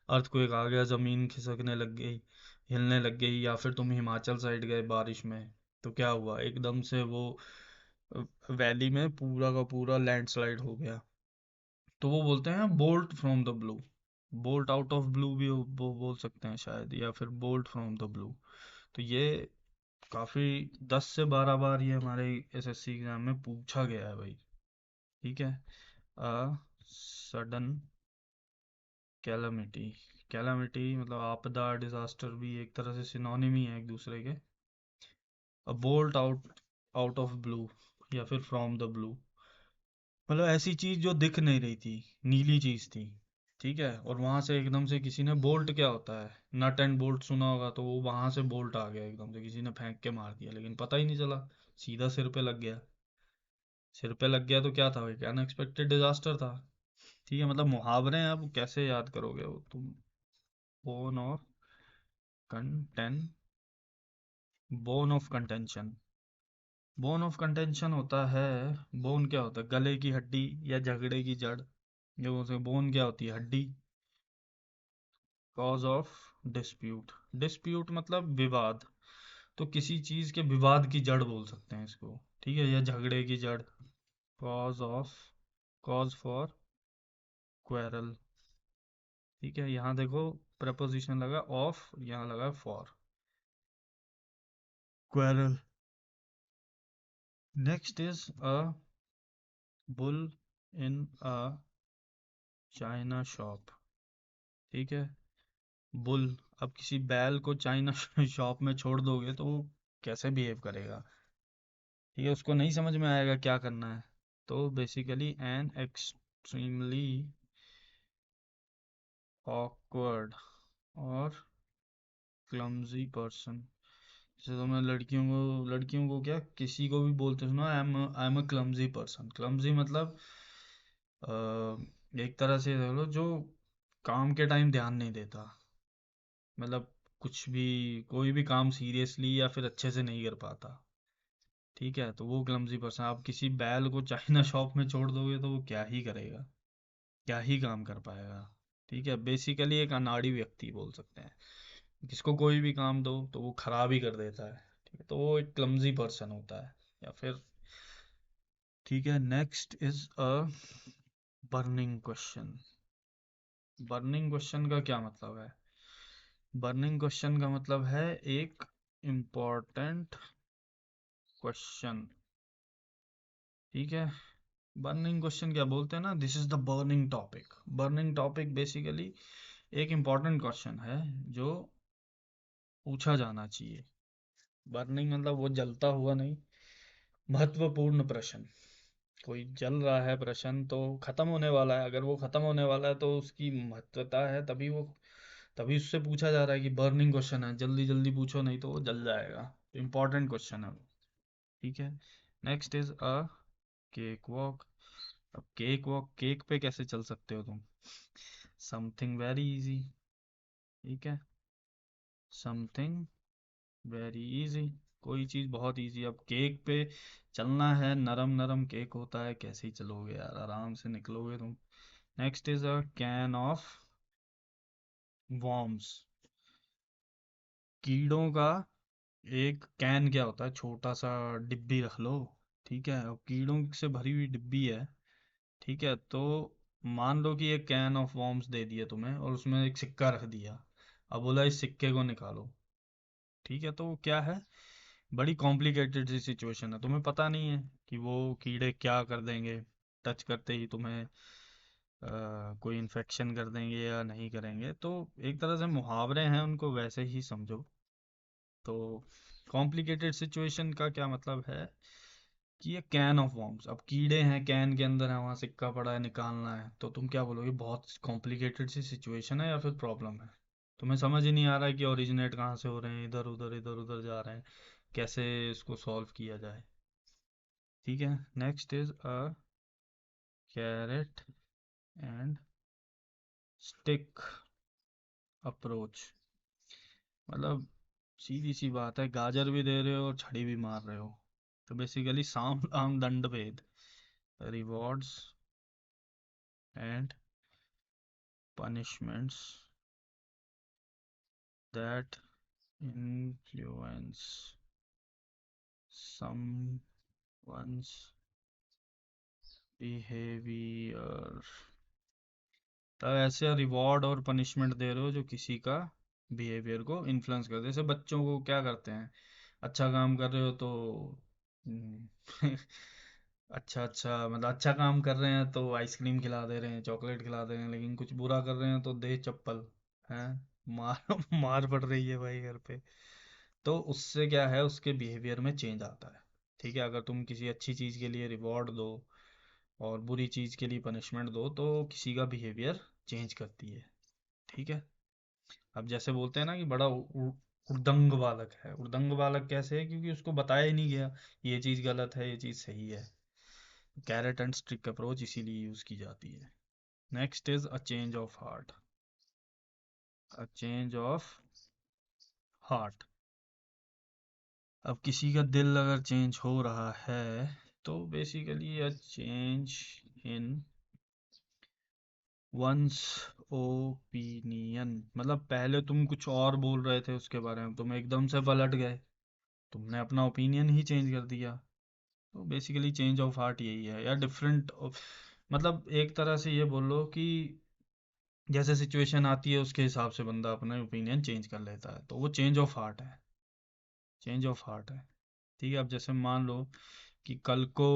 अर्थक्वेक आ गया, जमीन खिसकने लग गई, हिलने लग गई, या फिर तुम हिमाचल साइड गए बारिश में, तो क्या हुआ, एकदम से वो वैली में पूरा का पूरा लैंडस्लाइड हो गया, तो वो बोलते हैं bolt from the blue. Bolt out of blue भी वो बोल सकते हैं शायद, या फिर बोल्ट फ्रॉम द ब्लू। तो ये काफी 10 से 12 बार ये हमारे एसएससी एग्जाम में पूछा गया है भाई। ठीक है। अ सडन कैलामिटी, कैलामिटी मतलब आपदा, डिजास्टर भी एक तरह से सिनोनिम ही है एक दूसरे के। अ bolt out, out of blue, या फिर फ्रॉम द ब्लू, मतलब ऐसी चीज जो दिख नहीं रही थी, नीली चीज थी, ठीक है, और वहां से एकदम से किसी ने, बोल्ट क्या होता है, नट एंड बोल्ट सुना होगा, तो वो वहां से बोल्ट आ गया, एकदम से किसी ने फेंक के मार दिया, लेकिन पता ही नहीं चला, सीधा सिर पे लग गया। सिर पे लग गया तो क्या था भाई, अनएक्सपेक्टेड डिजास्टर था। ठीक है, मतलब मुहावरे हैं, अब कैसे याद करोगे वो तुम। Bone of contain, bone of contention, bone of contention होता है, बोन क्या होता है, गले की हड्डी या झगड़े की जड़, ये बोलते हैं बोन क्या होती है, हड्डी। कॉज ऑफ डिस्प्यूट, डिस्प्यूट मतलब विवाद, तो किसी चीज के विवाद की जड़ बोल सकते हैं इसको, ठीक है, या झगड़े की जड़। Cause of, cause for quarrel, ठीक है, यहाँ देखो प्रपोजिशन लगा ऑफ, यहाँ लगा for, quarrel. Next is a bull in a China shop, ठीक है, बुल, अब किसी बैल को चाइना शॉप में छोड़ दोगे तो वो कैसे बिहेव करेगा, ठीक है, उसको नहीं समझ में आएगा क्या करना है, तो बेसिकली एन एक्सट्रीमली ऑकवर्ड और क्लमजी पर्सन। जैसे तुमने लड़कियों को क्या, किसी को भी बोलते सुना, I am a clumsy person, clumsy मतलब एक तरह से देख लो जो काम के टाइम ध्यान नहीं देता, मतलब कुछ भी, कोई भी काम सीरियसली या फिर अच्छे से नहीं कर पाता, ठीक है, तो वो क्लमजी पर्सन। आप किसी बैल को चाइना शॉप में छोड़ दोगे तो वो क्या ही करेगा, क्या ही काम कर पाएगा, ठीक है, बेसिकली एक अनाड़ी व्यक्ति बोल सकते हैं, जिसको कोई भी काम दो तो वो खराब ही कर देता है, ठीक है, तो वो एक क्लमजी पर्सन होता है, या फिर, ठीक है। Next is a burning question. Burning question का क्या मतलब है? बर्निंग क्वेश्चन का मतलब है एक इम्पोर्टेंट क्वेश्चन, ठीक है। बर्निंग क्वेश्चन क्या बोलते हैं ना, this is the burning topic. Burning topic basically एक इम्पोर्टेंट क्वेश्चन है जो पूछा जाना चाहिए। बर्निंग मतलब वो जलता हुआ नहीं, महत्वपूर्ण प्रश्न, कोई जल रहा है प्रश्न तो खत्म होने वाला है, अगर वो खत्म होने वाला है तो उसकी महत्वता है, तभी वो, तभी उससे पूछा जा रहा है कि बर्निंग क्वेश्चन है, जल्दी जल्दी पूछो नहीं तो वो जल जाएगा, तो इम्पोर्टेंट क्वेश्चन है वो, ठीक है। Next is a cake walk. अब केक वॉक, केक पे कैसे चल सकते हो तुम, समथिंग वेरी इजी, ठीक है, समथिंग वेरी इजी, कोई चीज बहुत इजी, अब केक पे चलना है, नरम नरम केक होता है, कैसे ही चलोगे यार, आराम से निकलोगे तुम। Next is a can of worms, कीड़ों का एक कैन, क्या होता है, छोटा सा डिब्बी रख लो, ठीक है, और कीड़ों से भरी हुई डिब्बी है, ठीक है, तो मान लो कि एक कैन ऑफ वॉर्म्स दे दिया तुम्हें और उसमें एक सिक्का रख दिया। अब बोला इस सिक्के को निकालो। ठीक है, तो क्या है, बड़ी कॉम्प्लिकेटेड सी सिचुएशन है, तुम्हें पता नहीं है कि वो कीड़े क्या कर देंगे, टच करते ही तुम्हें कोई इन्फेक्शन कर देंगे या नहीं करेंगे। तो एक तरह से मुहावरे हैं, उनको वैसे ही समझो। तो कॉम्प्लिकेटेड सिचुएशन का क्या मतलब है कि ये कैन ऑफ वॉर्म्स, अब कीड़े हैं कैन के अंदर है, वहां सिक्का पड़ा है, निकालना है, तो तुम क्या बोलोगे, बहुत कॉम्प्लिकेटेड सी सिचुएशन है या फिर प्रॉब्लम है। तुम्हें समझ ही नहीं आ रहा है कि ओरिजिनेट कहाँ से हो रहे हैं, इधर उधर जा रहे हैं, कैसे इसको सॉल्व किया जाए। ठीक है, next is a carrot and stick approach. मतलब सीधी सी बात है, गाजर भी दे रहे हो और छड़ी भी मार रहे हो। तो बेसिकली साम दाम दंड भेद, rewards and punishments that influence someone's behavior। तब ऐसे रिवॉर्ड और पनिशमेंट दे रहे हो जो किसी का बिहेवियर को इन्फ्लुएंस करते हैं। जैसे बच्चों को क्या करते हैं, अच्छा काम कर रहे हो तो हम्म, अच्छा अच्छा, मतलब अच्छा काम कर रहे हैं तो आइसक्रीम खिला दे रहे हैं, चॉकलेट खिला दे रहे हैं, लेकिन कुछ बुरा कर रहे हैं तो दे चप्पल है, मार मार पड़ रही है भाई घर पे। तो उससे क्या है, उसके बिहेवियर में चेंज आता है। ठीक है, अगर तुम किसी अच्छी चीज़ के लिए रिवॉर्ड दो और बुरी चीज़ के लिए पनिशमेंट दो तो किसी का बिहेवियर चेंज करती है। ठीक है, अब जैसे बोलते हैं ना कि बड़ा उर्दंग बालक है। उर्दंग बालक कैसे है, क्योंकि उसको बताया ही नहीं गया ये चीज़ गलत है, ये चीज़ सही है। कैरेट एंड स्टिक अप्रोच इसीलिए यूज़ की जाती है। Next is a change of heart. A change of heart, अब किसी का दिल अगर चेंज हो रहा है तो basically a change in once opinion. मतलब पहले तुम कुछ और बोल रहे थे उसके बारे में, तुम एकदम से पलट गए, तुमने अपना ओपिनियन ही चेंज कर दिया। तो बेसिकली चेंज ऑफ हार्ट यही है, या डिफरेंट, मतलब एक तरह से ये बोलो कि जैसे सिचुएशन आती है उसके हिसाब से बंदा अपना ओपिनियन चेंज कर लेता है, तो वो चेंज ऑफ हार्ट है। चेंज ऑफ हार्ट है। ठीक है, अब जैसे मान लो कि कल को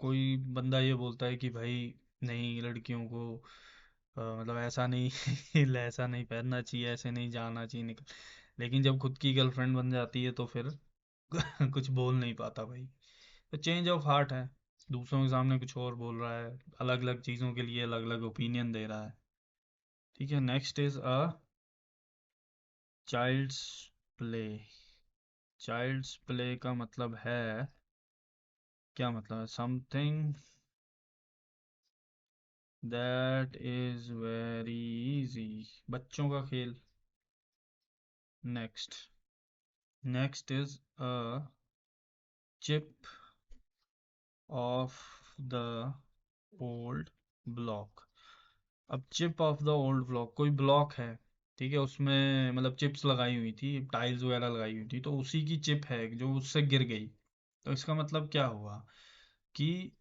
कोई बंदा ये बोलता है कि भाई नहीं, लड़कियों को मतलब ऐसा नहीं ऐसा नहीं पहनना चाहिए, ऐसे नहीं जाना चाहिए निकल, लेकिन जब खुद की गर्लफ्रेंड बन जाती है तो फिर कुछ बोल नहीं पाता भाई। तो चेंज ऑफ हार्ट है, दूसरों के सामने कुछ और बोल रहा है, अलग अलग चीज़ों के लिए अलग अलग ओपिनियन दे रहा है। ठीक है, next is a child's play. Child's play का मतलब है, क्या मतलब है, something that is very easy, बच्चों का खेल। Next, next is a chip of the old block. अब chip of the old block, कोई ब्लॉक है, ठीक है, उसमें मतलब चिप्स लगाई हुई थी, टाइल्स वगैरह लगाई हुई थी, तो उसी की चिप है जो उससे गिर गई। तो इसका मतलब क्या हुआ कि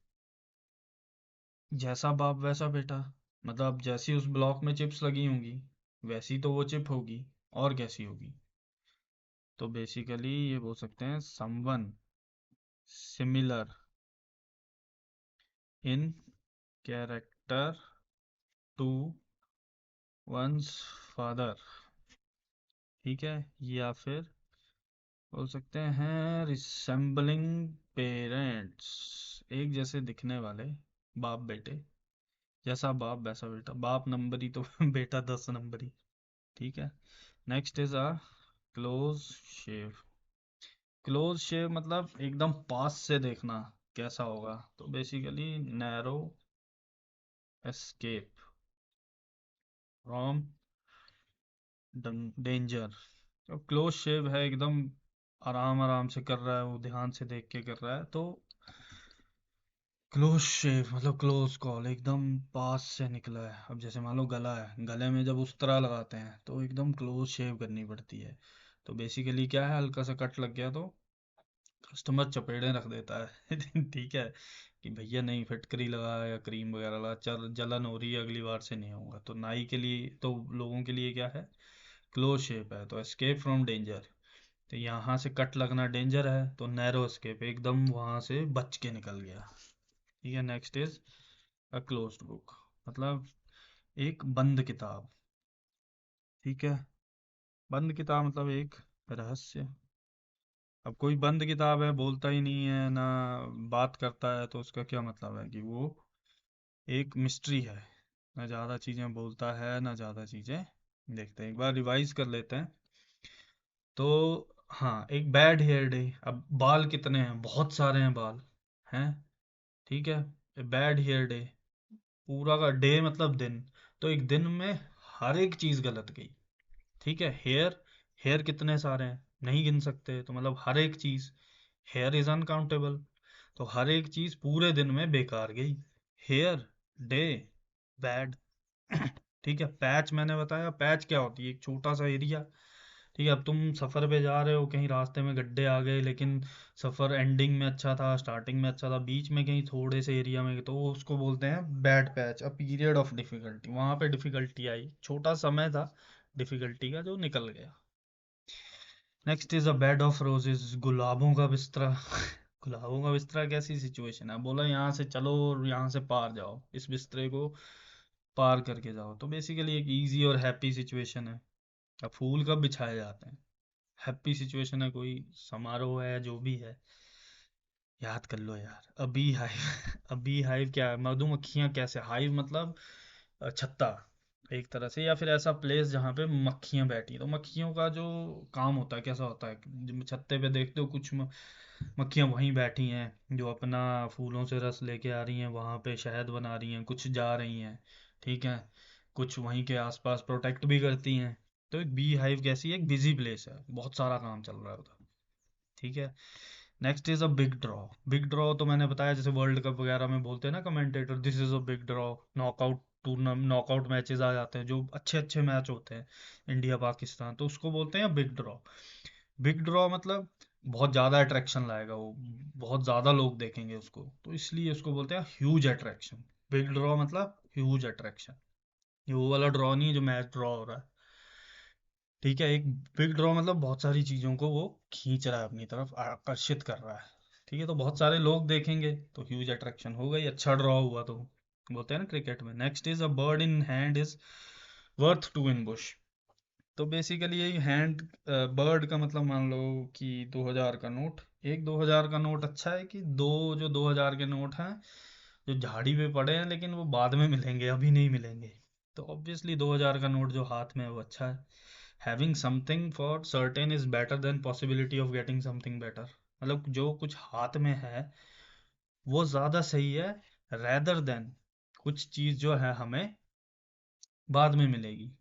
जैसा बाप वैसा बेटा, मतलब जैसी उस ब्लॉक में चिप्स लगी होंगी वैसी तो वो चिप होगी, और कैसी होगी। तो बेसिकली ये बोल सकते हैं someone similar in character to one's father. ठीक है, या फिर बोल सकते हैं रिसेंबलिंग पेरेंट्स, एक जैसे दिखने वाले बाप बेटे, जैसा बाप वैसा बेटा, बाप नंबरी तो बेटा 10 नंबरी। ठीक है, next is a close shave. Close shave मतलब एकदम पास से देखना कैसा होगा, तो basically narrow escape from danger. तो क्लोज शेव है, एकदम आराम आराम से कर रहा है, वो ध्यान से देख के कर रहा है, तो क्लोज शेव मतलब क्लोज कॉल, एकदम पास से निकला है। अब जैसे मान लो गला है, गले में जब उस तरह लगाते हैं तो एकदम क्लोज शेव करनी पड़ती है। तो बेसिकली क्या है, हल्का सा कट लग गया तो कस्टमर चपेड़े रख देता है ठीक है, कि भैया नहीं, फिटकरी लगा या क्रीम वगैरह लगा, चल जलन हो रही है, अगली बार से नहीं होगा। तो नाई के लिए तो लोगों के लिए क्या है, क्लोज शेप है तो एस्केप फ्रॉम डेंजर। तो यहाँ से कट लगना डेंजर है, तो नैरो एस्केप, एकदम वहां से बच के निकल गया। ठीक है, next is a closed book, मतलब एक बंद किताब। ठीक है, बंद किताब मतलब एक रहस्य। अब कोई बंद किताब है, बोलता ही नहीं है ना, बात करता है, तो उसका क्या मतलब है कि वो एक मिस्ट्री है, ना ज़्यादा चीज़ें बोलता है ना ज़्यादा चीज़ें देखते हैं। एक बार रिवाइज कर लेते हैं। तो हाँ, एक बैड हेयर डे। अब बाल कितने हैं, बहुत सारे हैं बाल हैं। ठीक है, बैड हेयर डे, पूरा का डे मतलब दिन, तो एक दिन में हर एक चीज़ गलत गई। ठीक है, हेयर, हेयर कितने सारे हैं, नहीं गिन सकते, तो मतलब हर एक चीज, हेयर इज अनकाउंटेबल, तो हर एक चीज पूरे दिन में बेकार गई। हेयर डे बैड ठीक है, पैच मैंने बताया, पैच क्या होती है, एक छोटा सा एरिया। ठीक है, अब तुम सफर पे जा रहे हो, कहीं रास्ते में गड्ढे आ गए, लेकिन सफर एंडिंग में अच्छा था, स्टार्टिंग में अच्छा था, बीच में कहीं थोड़े से एरिया में, तो वो उसको बोलते हैं bad patch, a period of difficulty. वहां पे डिफिकल्टी आई, छोटा समय था डिफिकल्टी का जो निकल गया। Next is a bed of roses, गुलाबों का बिस्तरा गुलाबों का बिस्तरा कैसी सिचुएशन है, बोला यहाँ से चलो और यहाँ से पार जाओ, इस बिस्तरे को पार करके जाओ, तो बेसिकली एक इजी और हैप्पी सिचुएशन है। अब फूल कब बिछाए जाते हैं, हैप्पी सिचुएशन है, कोई समारोह है, जो भी है, याद कर लो यार। अभी हाइव अभी हाइव क्या है, मधुमक्खियां कैसे, हाइव मतलब छत्ता एक तरह से, या फिर ऐसा प्लेस जहाँ पे मक्खियां बैठी हैं। तो मक्खियों का जो काम होता है कैसा होता है, जब छत्ते पे देखते हो कुछ मक्खियां वहीं बैठी हैं, जो अपना फूलों से रस लेके आ रही हैं, वहां पे शहद बना रही हैं, कुछ जा रही हैं। ठीक है, कुछ वहीं के आसपास प्रोटेक्ट भी करती हैं। तो एक बी हाइव कैसी है, एक बिजी प्लेस है, बहुत सारा काम चल रहा है उधर। ठीक है, next is a big draw. Big draw तो मैंने बताया, जैसे वर्ल्ड कप वगैरह में बोलते हैं ना commentator, this is a big draw, knockout tournament, knockout matches आ जाते हैं, जो अच्छे अच्छे मैच होते हैं, इंडिया पाकिस्तान, तो उसको बोलते हैं बिग ड्रॉ। बिग ड्रॉ मतलब बहुत ज़्यादा अट्रैक्शन लाएगा वो, बहुत ज़्यादा लोग देखेंगे उसको, तो इसलिए उसको बोलते हैं ह्यूज अट्रैक्शन। बिग ड्रॉ मतलब ह्यूज अट्रैक्शन, ये वो वाला ड्रॉ नहीं है जो मैच ड्रॉ हो रहा है। ठीक है, एक बिग ड्रॉ मतलब बहुत सारी चीजों को वो खींच रहा है अपनी तरफ, आकर्षित कर रहा है। ठीक है, तो बहुत सारे लोग देखेंगे, तो ह्यूज अट्रैक्शन हो गई, अच्छा ड्रॉ हुआ, तो बोलते हैं ना क्रिकेट में। Next is a bird in hand is worth two in bush. तो बेसिकली यही हैंड, बर्ड का मतलब मान लो कि 2000 का नोट, एक 2000 का नोट अच्छा है, कि दो जो 2000 के नोट हैं जो झाड़ी पे पड़े हैं, लेकिन वो बाद में मिलेंगे, अभी नहीं मिलेंगे। तो ऑब्वियसली 2000 का नोट जो हाथ में है वो अच्छा है। Having something for certain is better than possibility of getting something better, मतलब जो कुछ हाथ में है वो ज्यादा सही है, रेदर देन कुछ चीज जो है हमें बाद में मिलेगी।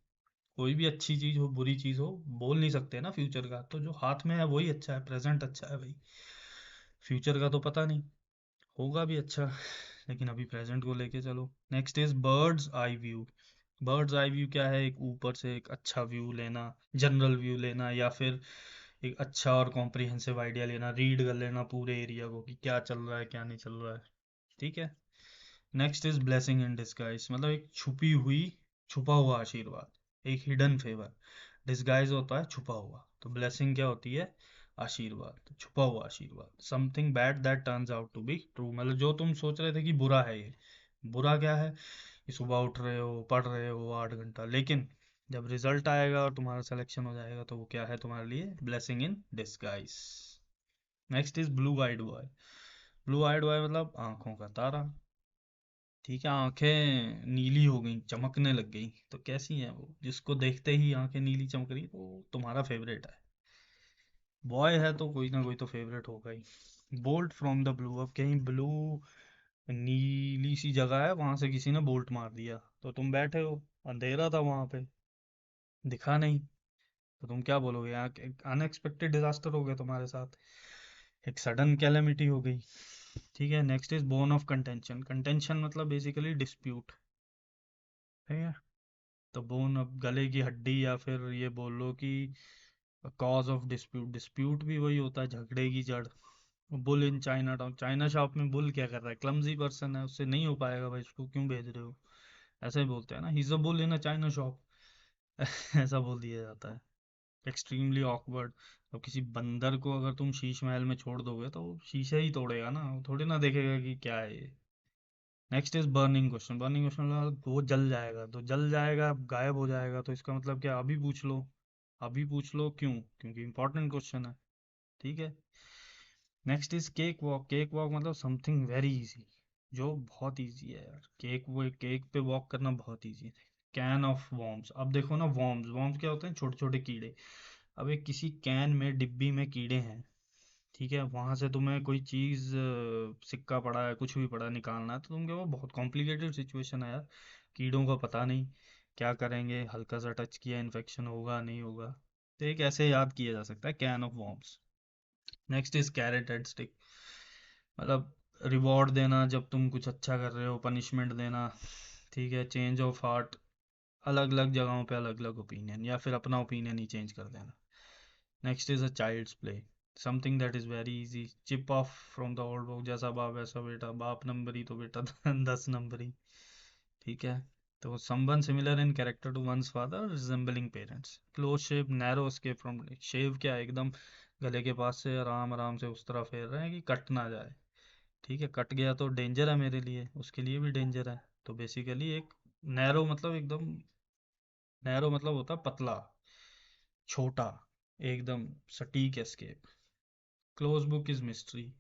कोई भी अच्छी चीज हो बुरी चीज हो, बोल नहीं सकते ना फ्यूचर का, तो जो हाथ में है वही अच्छा है, प्रेजेंट अच्छा है भाई, फ्यूचर का तो पता नहीं, होगा भी अच्छा, लेकिन अभी प्रेजेंट को लेके चलो। Next is birds eye view. Birds eye view क्या है, एक ऊपर से एक अच्छा व्यू लेना, जनरल व्यू लेना, या फिर एक अच्छा और कॉम्प्रिहेंसिव आइडिया लेना, रीड कर लेना पूरे एरिया को कि क्या चल रहा है क्या नहीं चल रहा है। ठीक है, next is blessing in disguise, मतलब एक छुपी हुई, छुपा हुआ आशीर्वाद, एक हिडन फेवर। डिस्गाइज होता है छुपा हुआ, तो ब्लेसिंग क्या होती है, आशीर्वाद, तो छुपा हुआ आशीर्वाद। Something bad that turns out to be true, मतलब जो तुम सोच रहे थे कि बुरा है ये, बुरा क्या है, कि सुबह उठ रहे हो, पढ़ रहे हो 8 घंटा, लेकिन जब रिजल्ट आएगा और तुम्हारा सिलेक्शन हो जाएगा, तो वो क्या है तुम्हारे लिए, blessing in disguise. Next is blue eyed boy. Blue eyed boy मतलब आंखों का तारा। ठीक है, आंखें नीली हो गई, चमकने लग गई, तो कैसी हैं वो, जिसको देखते ही आंखें नीली चमक रही, तो वो तुम्हारा फेवरेट है। बॉय है तो कोई ना कोई तो फेवरेट होगा ही। बोल्ट फ्रॉम द ब्लू, अब कहीं ब्लू नीली सी जगह है, वहां से किसी ने बोल्ट मार दिया, तो तुम बैठे हो, अंधेरा था वहां पे, दिखा नहीं, तो तुम क्या बोलोगे, यहाँ अनएक्सपेक्टेड डिजास्टर हो गया तुम्हारे साथ, एक सडन कैलेमिटी हो गई। ठीक है, next is bone of contention. Contention मतलब बेसिकली डिस्प्यूट। ठीक है, तो बोन, अब गले की हड्डी, या फिर ये बोल लो कि कॉज ऑफ डिस्प्यूट, डिस्प्यूट भी वही होता है, झगड़े की जड़। Bull in China town, China shop में बुल क्या कर रहा है, क्लमजी पर्सन है, उससे नहीं हो पाएगा भाई, उसको क्यों भेज रहे हो। ऐसा ही बोलते हैं ना, ही is a bull in a China shop. ऐसा बोल दिया जाता है। Extremely awkward. अब किसी बंदर को अगर तुम शीश महल में छोड़ दोगे तो वो शीशे ही तोड़ेगा ना, वो थोड़ी ना देखेगा कि क्या है ये। Next is burning question. Burning question, वो जल जाएगा तो जल जाएगा, गायब हो जाएगा, तो इसका मतलब क्या, अभी पूछ लो। अभी पूछ लो क्यों, क्योंकि इंपॉर्टेंट क्वेश्चन है। ठीक है। Next is cake walk. Cake walk मतलब समथिंग वेरी इजी, जो बहुत इजी है यार। वो केक पे वॉक करना बहुत इजी है। Can of worms. अब देखो ना, वॉर्म्स, वॉर्म्स क्या होते हैं, छोटे छोटे कीड़े। अब एक किसी कैन में, डिब्बी में कीड़े हैं, ठीक है, वहां से तुम्हें कोई चीज, सिक्का पड़ा है, कुछ भी पड़ा है, निकालना है, तो तुम क्या, वो बहुत कॉम्प्लिकेटेड सिचुएशन है यार। कीड़ों का पता नहीं क्या करेंगे, हल्का सा टच किया, इन्फेक्शन होगा नहीं होगा। तो एक ऐसे याद किया जा सकता है, can of worms. Next is carrot head stick. मतलब रिवॉर्ड देना जब तुम कुछ अच्छा कर रहे हो, पनिशमेंट देना। ठीक है। चेंज ऑफ हार्ट, अलग अलग जगहों पे अलग अलग ओपिनियन, या फिर अपना ओपिनियन ही चेंज कर देना। Next is a child's play, something that is very easy. Chip off from the old book, जैसा बाप वैसा बेटा, बाप नंबरी तो बेटा 10 नंबरी। ठीक है। तो someone similar in character to one's father, resembling parents. Close shave, narrow escape from. Shave क्या है, एकदम गले के पास से आराम आराम से उस तरह फेर रहे हैं कि कट ना जाए। ठीक है, कट गया तो डेंजर है मेरे लिए, उसके लिए भी डेंजर है। तो बेसिकली एक नैरो मतलब एकदम, नैरो मतलब होता है पतला, छोटा, एकदम सटीक escape. Close book is mystery.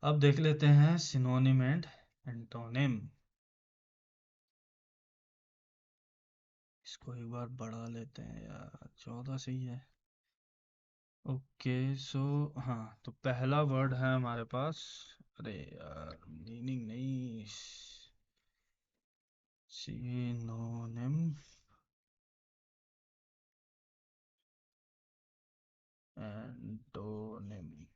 अब देख लेते हैं सिनोनिम एंड एंटोनिम। इसको एक बार बढ़ा लेते हैं यार, 14 सही है। ओके सो, हाँ, तो पहला वर्ड है हमारे पास, अरे यार मीनिंग नहीं, सिनोनिम, एंटोनिम।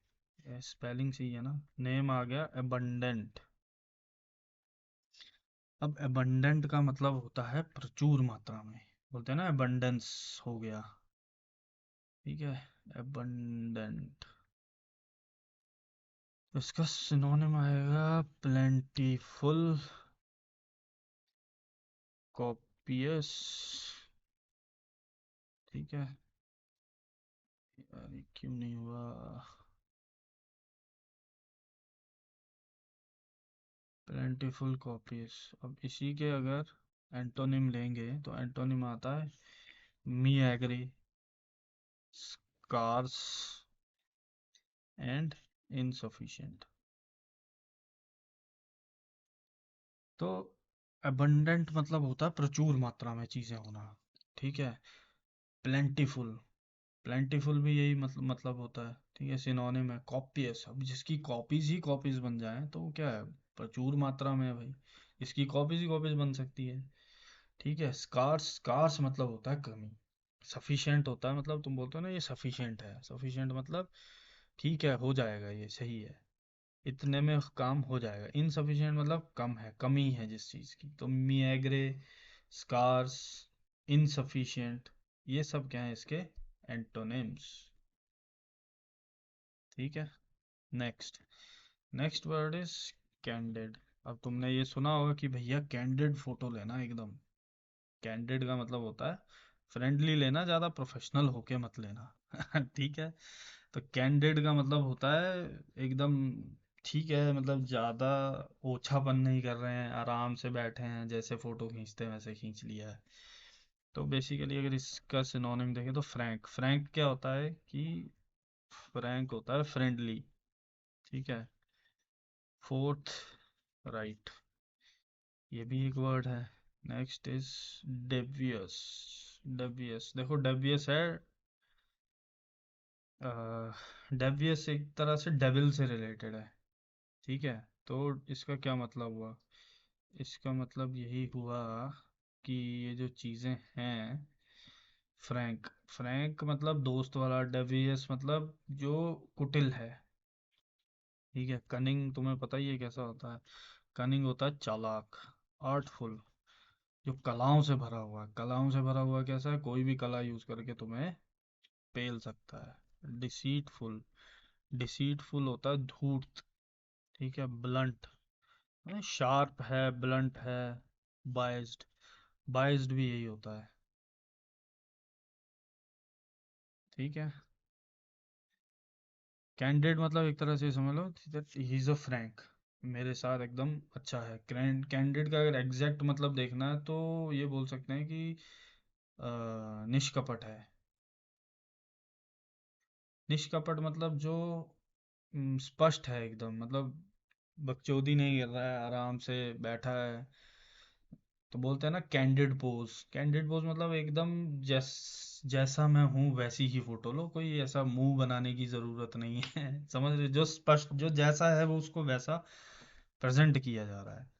स्पेलिंग सही है ना। नेम आ गया abundant। अब abundant का मतलब होता है प्रचुर मात्रा में, बोलते हैं ना abundance हो गया। ठीक है। abundant, इसका सिनोनिम आएगा plentiful, copious। ठीक है। यार ये क्यों नहीं हुआ, plentiful, copious। अब इसी के अगर एंटोनिम लेंगे तो एंटोनिम आता है मीएग्री, स्कार्स एंड इनसफिशिएंट। तो abundant मतलब होता है प्रचुर मात्रा में चीजें होना। ठीक है। प्लेंटीफुल, प्लेंटीफुल भी यही मतलब होता है। ठीक है। सिनोनिम है कॉपियस। अब जिसकी कॉपीज ही कॉपीज बन जाए तो वो क्या है, प्रचुर मात्रा में है भाई, इसकी कॉपीज ही कॉपीज बन सकती है। ठीक है। स्कार्स, स्कार्स मतलब होता है कमी। सफिशिएंट होता है मतलब तुम बोलते हो ना ये सफिशिएंट है, सफिशिएंट मतलब ठीक है, हो जाएगा, ये सही है, इतने में काम हो जाएगा। इनसफिशिएंट मतलब कम है, कमी है जिस चीज की। तो मिएग्रे, स्कार्स, इनसफिशिएंट, ये सब क्या है इसके एंटोनिम्स। ठीक है। Next, next word is candid. अब तुमने ये सुना होगा कि भैया कैंडिड फोटो लेना एकदम। कैंडिड का मतलब होता है फ्रेंडली लेना, ज्यादा प्रोफेशनल होके मत लेना। ठीक है। तो कैंडिड का मतलब होता है एकदम, ठीक है, मतलब ज्यादा ओछापन नहीं कर रहे हैं, आराम से बैठे हैं, जैसे फोटो खींचते हैं वैसे खींच लिया है। तो बेसिकली अगर इसका सिनोनिम देखें तो फ्रैंक, फ्रैंक क्या होता है कि फ्रैंक होता है फ्रेंडली। ठीक है। फोर्थ, राइट, ये भी एक वर्ड है। Next is Davies. डेवियस, देखो डेवियस है, डेवियस एक तरह से डेविल से रिलेटेड है। ठीक है। तो इसका क्या मतलब हुआ, इसका मतलब यही हुआ कि ये जो चीजें हैं, फ्रैंक, फ्रैंक मतलब दोस्त वाला, डेवियस मतलब जो कुटिल है। ठीक है। कनिंग तुम्हें पता ही है कैसा होता है, कनिंग होता है चालाक, आर्टफुल, जो कलाओं से भरा हुआ है। कलाओं से भरा हुआ कैसा है, कोई भी कला यूज करके तुम्हें पेल सकता है। डिसीटफुल, डिसीटफुल होता है धूर्त। ठीक है, ब्लंट, शार्प है, ब्लंट है। बाइज्ड, बाइज्ड भी यही होता है। ठीक है। कैंडिड मतलब एक तरह से समझ लो that he is a frank, मेरे साथ एकदम अच्छा है। कैंडिड का अगर एग्जैक्ट मतलब देखना है तो ये बोल सकते हैं कि निष्कपट है। निष्कपट मतलब जो स्पष्ट है एकदम, मतलब बकचोदी नहीं कर रहा है, आराम से बैठा है। तो बोलते हैं ना कैंडिड पोज। कैंडिड पोज मतलब एकदम जैसा मैं हूँ वैसी ही फोटो लो, कोई ऐसा मुंह बनाने की जरूरत नहीं है। समझ रहे, जो स्पष्ट, जो जैसा है वो उसको वैसा प्रेजेंट किया जा रहा है।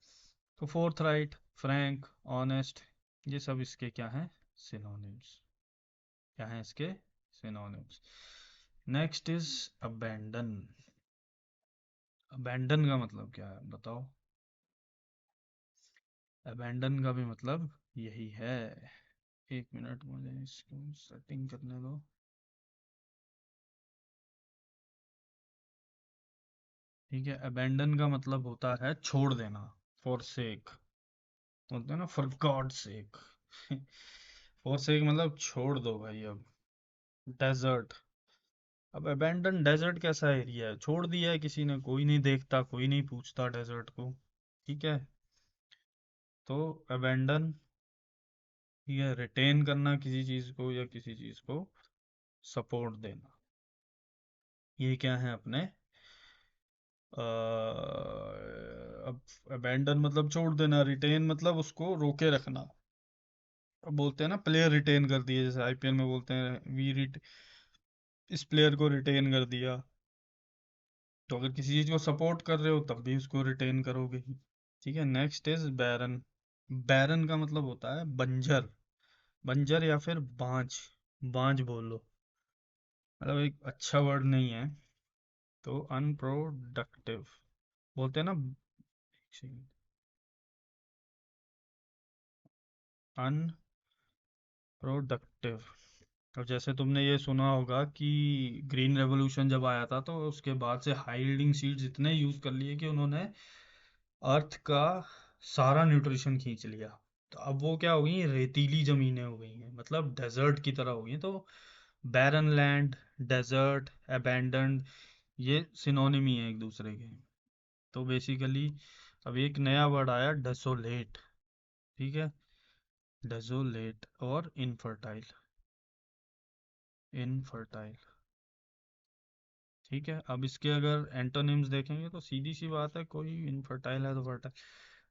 तो फोर्थ राइट, फ्रैंक, ऑनेस्ट, ये सब इसके क्या हैं, सिनोनिम्स। क्या हैं इसके synonyms. Next is abandon. Abandon का मतलब क्या है बताओ। अबैंडन का भी मतलब यही है। एक मिनट, मुझे इसको सेटिंग करने दो। ठीक है, अबैंडन का मतलब होता है छोड़ देना। फॉरसेक, बोलते हैं ना फॉर गॉड सेक। फॉरसेक मतलब छोड़ दो भाई अब। डेजर्ट, अब अबैंडन डेजर्ट कैसा एरिया है, छोड़ दिया है किसी ने, कोई नहीं देखता, कोई नहीं पूछता डेजर्ट को। ठीक है। तो अबैंडन, ये रिटेन करना किसी चीज को या किसी चीज को सपोर्ट देना। ये क्या है अपने अब अबैंडन मतलब छोड़ देना, रिटेन मतलब उसको रोके रखना। अब बोलते हैं ना प्लेयर रिटेन कर दिए, जैसे आईपीएल में बोलते हैं वी रिट, इस प्लेयर को रिटेन कर दिया। तो अगर किसी चीज को सपोर्ट कर रहे हो तब भी उसको रिटेन करोगे ही। ठीक है। नेक्स्ट इज बैरन। बैरन का मतलब होता है बंजर। बंजर या फिर बांझ, बांझ बोलो, मतलब एक अच्छा वर्ड नहीं है। तो अनप्रोडक्टिव बोलते हैं ना, अनप्रोडक्टिव। अब जैसे तुमने ये सुना होगा कि ग्रीन रेवोल्यूशन जब आया था तो उसके बाद से हाई यील्डिंग सीड्स इतने यूज कर लिए कि उन्होंने अर्थ का सारा न्यूट्रिशन खींच लिया। तो अब वो क्या हो गई, रेतीली जमीनें हो गई हैं, मतलब डेजर्ट की तरह हो गई हैं। तो बैरन लैंड, डेजर्ट, अबैंडन्ड, ये सिनोनिम ही है एक दूसरे के। तो बेसिकली अब एक नया वर्ड आया, डेसोलेट। ठीक है, डेसोलेट और इनफर्टाइल। इनफर्टाइल। ठीक है, अब इसके अगर एंटोनिम्स देखेंगे तो सीधी सी बात है, कोई इनफर्टाइल है तो फर्टाइल।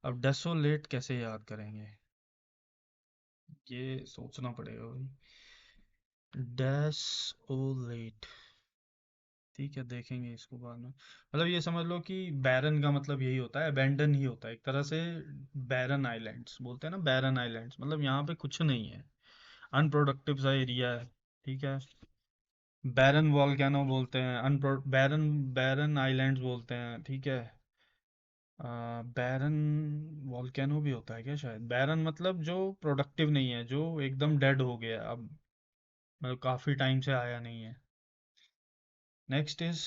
अब डेसोलेट कैसे याद करेंगे, ये सोचना पड़ेगा भाई। डेसोलेट। ठीक है, देखेंगे इसको बाद में। मतलब ये समझ लो कि बैरन का मतलब यही होता है, अबैंडन ही होता है एक तरह से। बैरन आइलैंड्स बोलते हैं ना, बैरन आइलैंड्स मतलब यहाँ पे कुछ नहीं है, अनप्रोडक्टिव सा एरिया है। ठीक है। बैरन वॉल्केनो बोलते हैं, अनप्रो बैरन, बैरन आइलैंड्स बोलते हैं। ठीक है। बैरन वॉल्केनो भी होता है क्या शायद। बैरन मतलब जो प्रोडक्टिव नहीं है, जो एकदम डेड हो गया अब, मतलब काफी टाइम से आया नहीं है। Next is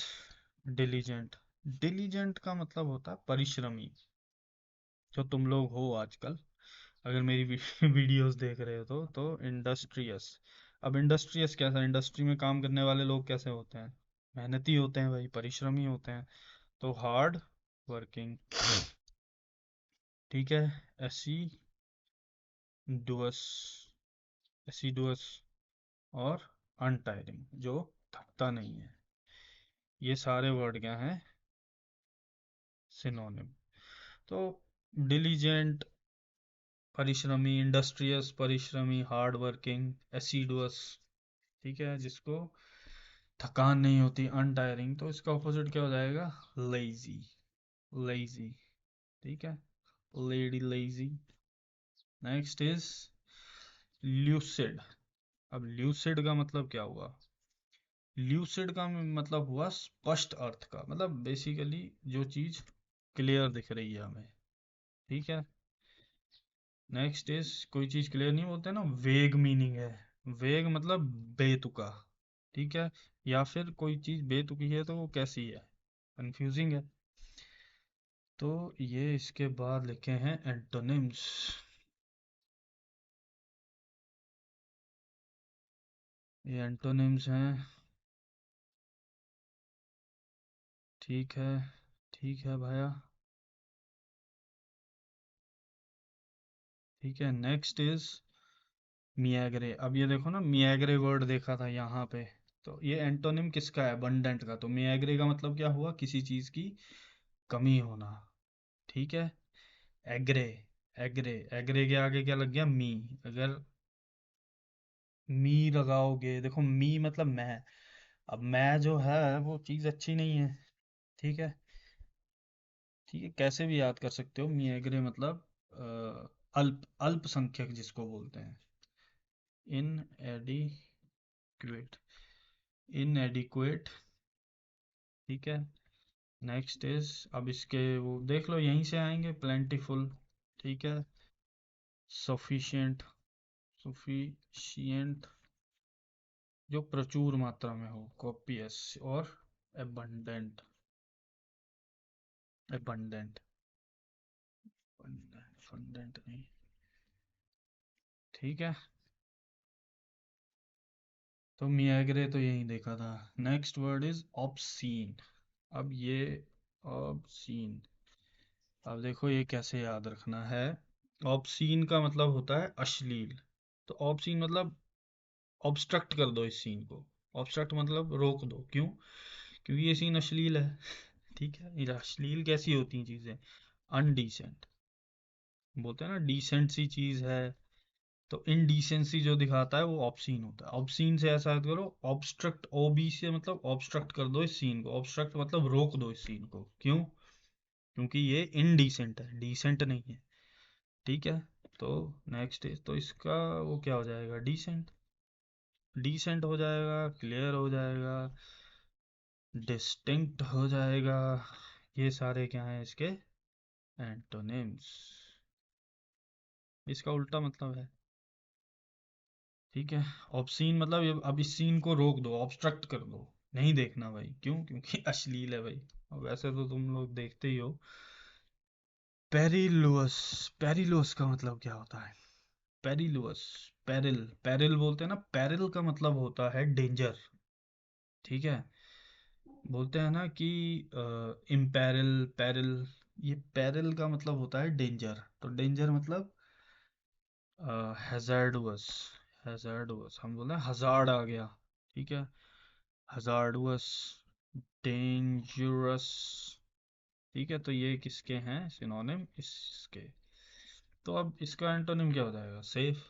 diligent. डिलीजेंट का मतलब होता है परिश्रमी, जो तुम लोग हो आजकल, अगर मेरी वीडियोस देख रहे हो तो इंडस्ट्रियस। अब इंडस्ट्रियस कैसा, इंडस्ट्री में काम करने वाले लोग कैसे होते हैं, मेहनती होते हैं भाई, परिश्रमी होते हैं। तो हार्ड वर्किंग। ठीक है। एसी डुअस, एसिडुअस और अनटायरिंग, जो थकता नहीं है। ये सारे वर्ड क्या हैं, सिनोनिम। तो डिलीजेंट परिश्रमी, इंडस्ट्रियस परिश्रमी, हार्ड वर्किंग, एसिडुअस, ठीक है, जिसको थकान नहीं होती, अनटायरिंग, तो इसका ऑपोजिट क्या हो जाएगा, लेजी। लेजी। ठीक है, lady lazy. Next is lucid. अब ल्यूसिड का मतलब क्या हुआ, ल्यूसिड का मतलब हुआ स्पष्ट अर्थ का, मतलब बेसिकली जो चीज क्लियर दिख रही है हमें। ठीक है। नेक्स्ट इज कोई चीज क्लियर नहीं, बोलते ना वेग मीनिंग है। वेग मतलब बेतुका। ठीक है, या फिर कोई चीज बेतुकी है तो वो कैसी है, कंफ्यूजिंग है। तो ये इसके बाद लिखे हैं एंटोनिम्स। ये एंटोनिम्स हैं। ठीक है, ठीक है भैया। ठीक है, नेक्स्ट इज मियाग्रे। अब ये देखो ना, मियाग्रे वर्ड देखा था यहाँ पे, तो ये एंटोनिम किसका है, अबंडेंट का। तो मियाग्रे का मतलब क्या हुआ, किसी चीज की कमी होना। ठीक है, एग्रे, एग्रे, एग्रे के आगे क्या लग गया, मी। अगर मी लगाओगे, देखो मी मतलब मैं, अब मैं जो है वो चीज अच्छी नहीं है। ठीक है, ठीक है, कैसे भी याद कर सकते हो, मी एग्रे मतलब अल्प, अल्पसंख्यक जिसको बोलते हैं, इन एडिक्वेट, इनएडिक्वेट। ठीक है, नेक्स्ट इज, अब इसके वो देख लो, यहीं से आएंगे, प्लेंटीफुल। ठीक है, सफिशिएंट, सफिशिएंट जो प्रचुर मात्रा में हो, कॉपियस, और एबंडेंट, एबंडेंट, फंडेंट नहीं। ठीक है, तो मियाग्रे तो यही देखा था। Next word is obscene. अब ये ऑब्सीन, अब देखो ये कैसे याद रखना है। ऑब्सीन का मतलब होता है अश्लील। तो ऑब्सीन मतलब ऑब्स्ट्रक्ट कर दो इस सीन को। ऑब्स्ट्रक्ट मतलब रोक दो, क्यों, क्योंकि ये सीन अश्लील है। ठीक है, ये अश्लील कैसी होती हैं चीजें, अनडिसेंट, बोलते हैं ना डिसेंट सी चीज है, तो इनडिसेंसी जो दिखाता है वो ऑब्सीन होता है। ऑब्सीन से ऐसा याद करो, ऑब्स्ट्रक्ट, ओबी से मतलब ऑब्स्ट्रक्ट कर दो इस सीन को, ऑब्स्ट्रक्ट मतलब रोक दो इस सीन को, क्यों, क्योंकि ये इनडिसेंट है, डिसेंट नहीं है। ठीक है, तो नेक्स्ट इज, तो इसका वो क्या हो जाएगा, डिसेंट, डिसेंट हो जाएगा, क्लियर हो जाएगा, डिस्टिंक्ट हो जाएगा। ये सारे क्या हैं इसके एंटोनिम्स, इसका उल्टा मतलब है। ठीक है, ऑब्सीन मतलब अब इस सीन को रोक दो, ऑब्स्ट्रक्ट कर दो, नहीं देखना भाई, क्यों, क्योंकि अश्लील है भाई। और वैसे तो तुम लोग देखते ही हो। पेरिलुअस, पेरिलुअस का मतलब क्या होता है, पेरिलुअस, पेरिल, पेरिल बोलते हैं ना, पेरिल का मतलब होता है डेंजर। ठीक है, बोलते हैं ना कि इम्पेरिल, पेरिल, ये पेरिल का मतलब होता है डेंजर। तो डेंजर मतलब हैजार्डुअस, हैजार्डुअस, हम बोलते हैं हजार्ड आ गया। ठीक है, हजार्डुअस, डेंजरस। ठीक है, तो ये किसके हैं सिनोनिम, इसके। तो अब इसका एंटोनिम क्या हो जाएगा, सेफ,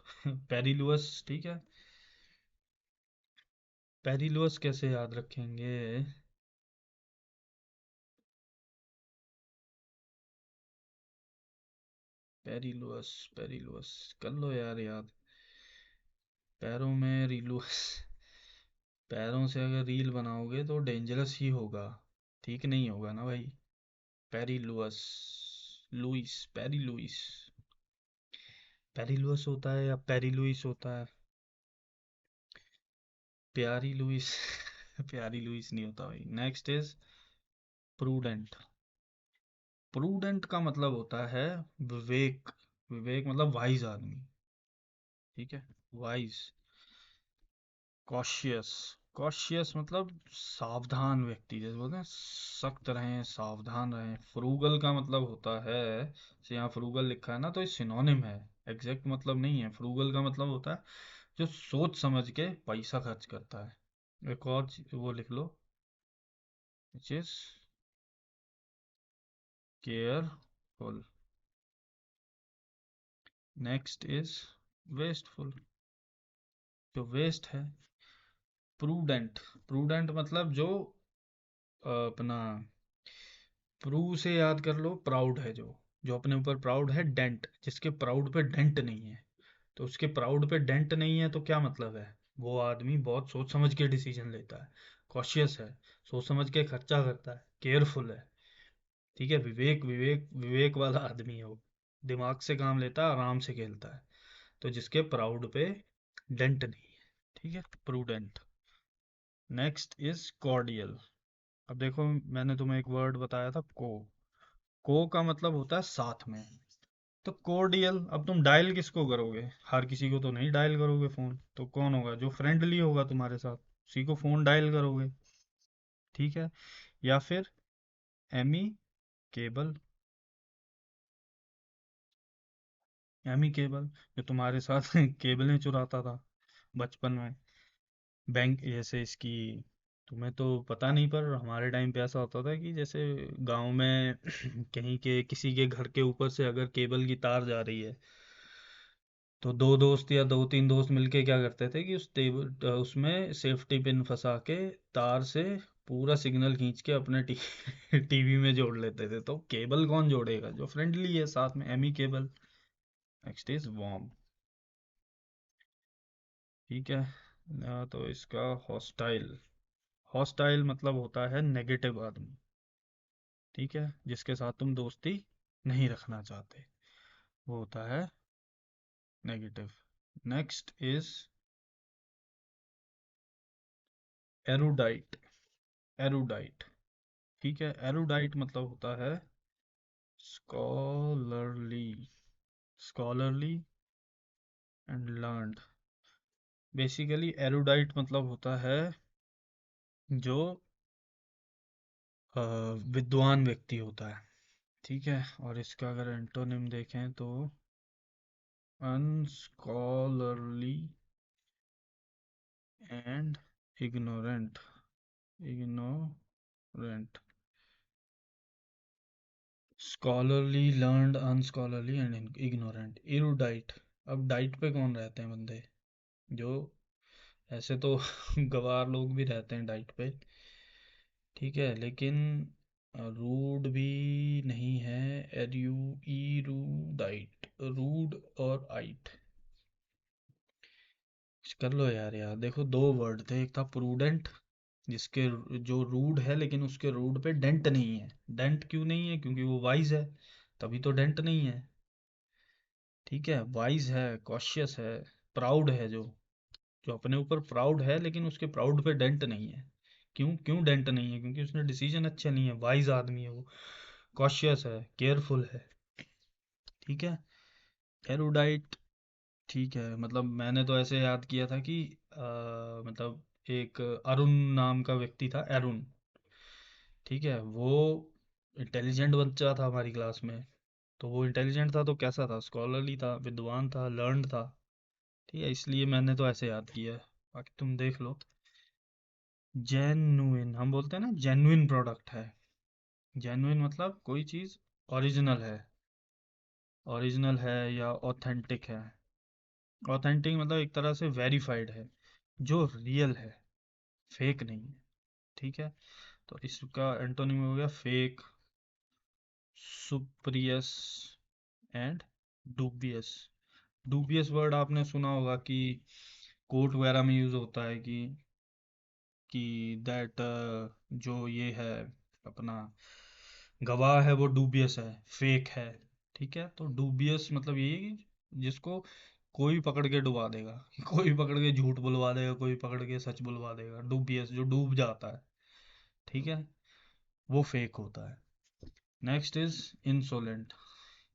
पेरिलुअस। ठीक है, पेरिलुअस कैसे याद रखेंगे, पेरिलुअस, पेरिलुअस कर लो यार याद, पैरों में रिलुअस, पैरों से अगर रील बनाओगे तो डेंजरस ही होगा, ठीक नहीं होगा ना भाई। पेरिलुअस, लुइस, पेरी लुइस, पेरिलुअस होता है या पेरिलुइस होता है, प्यारी लुइस, प्यारी लुइस नहीं होता भाई। Next is prudent. प्रूडेंट का मतलब होता है विवेक, विवेक मतलब वाइज आदमी। ठीक है, वाइज। कॉशियस, कॉशियस मतलब सावधान व्यक्ति, जैसे बोलते हैं सख्त रहें, सावधान रहें। फ्रूगल का मतलब होता है, जैसे यहाँ फ्रूगल लिखा है ना, तो ये सिनोनिम है, एग्जैक्ट मतलब नहीं है। फ्रूगल का मतलब होता है जो सोच समझ के पैसा खर्च करता है। एक और वो लिख लो, which is careful. Next is wasteful, जो वेस्ट है। प्रूडेंट, प्रूडेंट मतलब जो अपना, प्रू से याद कर लो, प्राउड है जो, जो अपने ऊपर प्राउड है। डेंट, जिसके प्राउड पे डेंट नहीं है, तो उसके प्राउड पे डेंट नहीं है तो क्या मतलब है, वो आदमी बहुत सोच समझ के डिसीजन लेता है। कॉशियस है, सोच समझ के खर्चा करता है। केयरफुल है, ठीक है, विवेक, विवेक, विवेक वाला आदमी है वो, दिमाग से काम लेता है, आराम से खेलता है। तो जिसके प्राउड पे डेंट नहीं है, ठीक है, प्रूडेंट। Next is cordial. अब देखो, मैंने तुम्हें एक वर्ड बताया था, को का मतलब होता है साथ में। तो कोर्डियल, अब तुम डायल किसको करोगे? हर किसी को तो नहीं डायल करोगे फोन, तो कौन होगा? जो फ्रेंडली होगा तुम्हारे साथ, उसी को फोन डायल करोगे। ठीक है। या फिर एमी केबल। एमी केबल, जो तुम्हारे साथ केबलें चुराता था बचपन में, बैंक जैसे इसकी। तुम्हें तो पता नहीं, पर हमारे टाइम पे ऐसा होता था कि जैसे गांव में कहीं के किसी के घर के ऊपर से अगर केबल की तार जा रही है, तो दो दोस्त या दो तीन दोस्त मिलके क्या करते थे कि उसमें सेफ्टी पिन फंसा के तार से पूरा सिग्नल खींच के अपने टीवी में जोड़ लेते थे। तो केबल कौन जोड़ेगा? जो फ्रेंडली है साथ में, amicable. Next is warm. ठीक है। तो इसका हॉस्टाइल। हॉस्टाइल मतलब होता है नेगेटिव आदमी। ठीक है, जिसके साथ तुम दोस्ती नहीं रखना चाहते, वो होता है negative. Next is erudite. Erudite. ठीक है, एरुडाइट मतलब होता है scholarly. Scholarly and learned. Basically erudite मतलब होता है जो विद्वान व्यक्ति होता है। ठीक है, और इसका अगर एंटोनिम देखें तो unscholarly and ignorant. Ignorant. Scholarly, learned, unscholarly and ignorant, erudite. अब डाइट पे कौन रहते हैं बंदे? जो ऐसे तो गवार लोग भी रहते हैं डाइट पे, ठीक है, लेकिन रूड भी नहीं है। एरू इरूडाइट, रूड और आइट। कर लो यार। यार देखो, दो वर्ड थे, एक था प्रूडेंट, जिसके जो रूड है लेकिन उसके रूड पे डेंट नहीं है। डेंट क्यों नहीं है? क्योंकि वो वाइज है, तभी तो डेंट नहीं है। ठीक है, वाइज है, कॉशियस है, प्राउड है, जो जो अपने ऊपर प्राउड है, लेकिन उसके प्राउड पे डेंट नहीं है। क्यों क्यों डेंट नहीं है? क्योंकि उसने डिसीजन अच्छे नहीं है, वाइज आदमी है वो, कॉशियस है, केयरफुल है। ठीक है, एरुडाइट। ठीक है, मतलब मैंने तो ऐसे याद किया था कि मतलब एक अरुण नाम का व्यक्ति था, अरुण। ठीक है, वो इंटेलिजेंट बच्चा था हमारी क्लास में। तो वो इंटेलिजेंट था तो कैसा था? स्कॉलरली था, विद्वान था, लर्नड था। ठीक है, इसलिए मैंने तो ऐसे याद किया है। बाकी तुम देख लो। जेन्युइन, हम बोलते हैं ना, जेन्युइन प्रोडक्ट है। जेन्युइन मतलब कोई चीज़ ओरिजिनल है। ओरिजिनल है या ऑथेंटिक है। ऑथेंटिक मतलब एक तरह से वेरीफाइड है, जो रियल है, फेक नहीं है। ठीक है, तो इसका एंटोनिम हो गया fake, spurious and dubious. Dubious word आपने सुना होगा कि कोर्ट वगैरह में यूज होता है कि दैट जो ये है अपना गवाह है, वो डूबियस है, फेक है। ठीक है, तो डूबियस मतलब ये है कि जिसको कोई पकड़ के डुबा देगा, कोई पकड़ के झूठ बुलवा देगा, कोई पकड़ के सच बुलवा देगा। डूबियस जो डूब जाता है, ठीक है, वो फेक होता है। Next is insolent.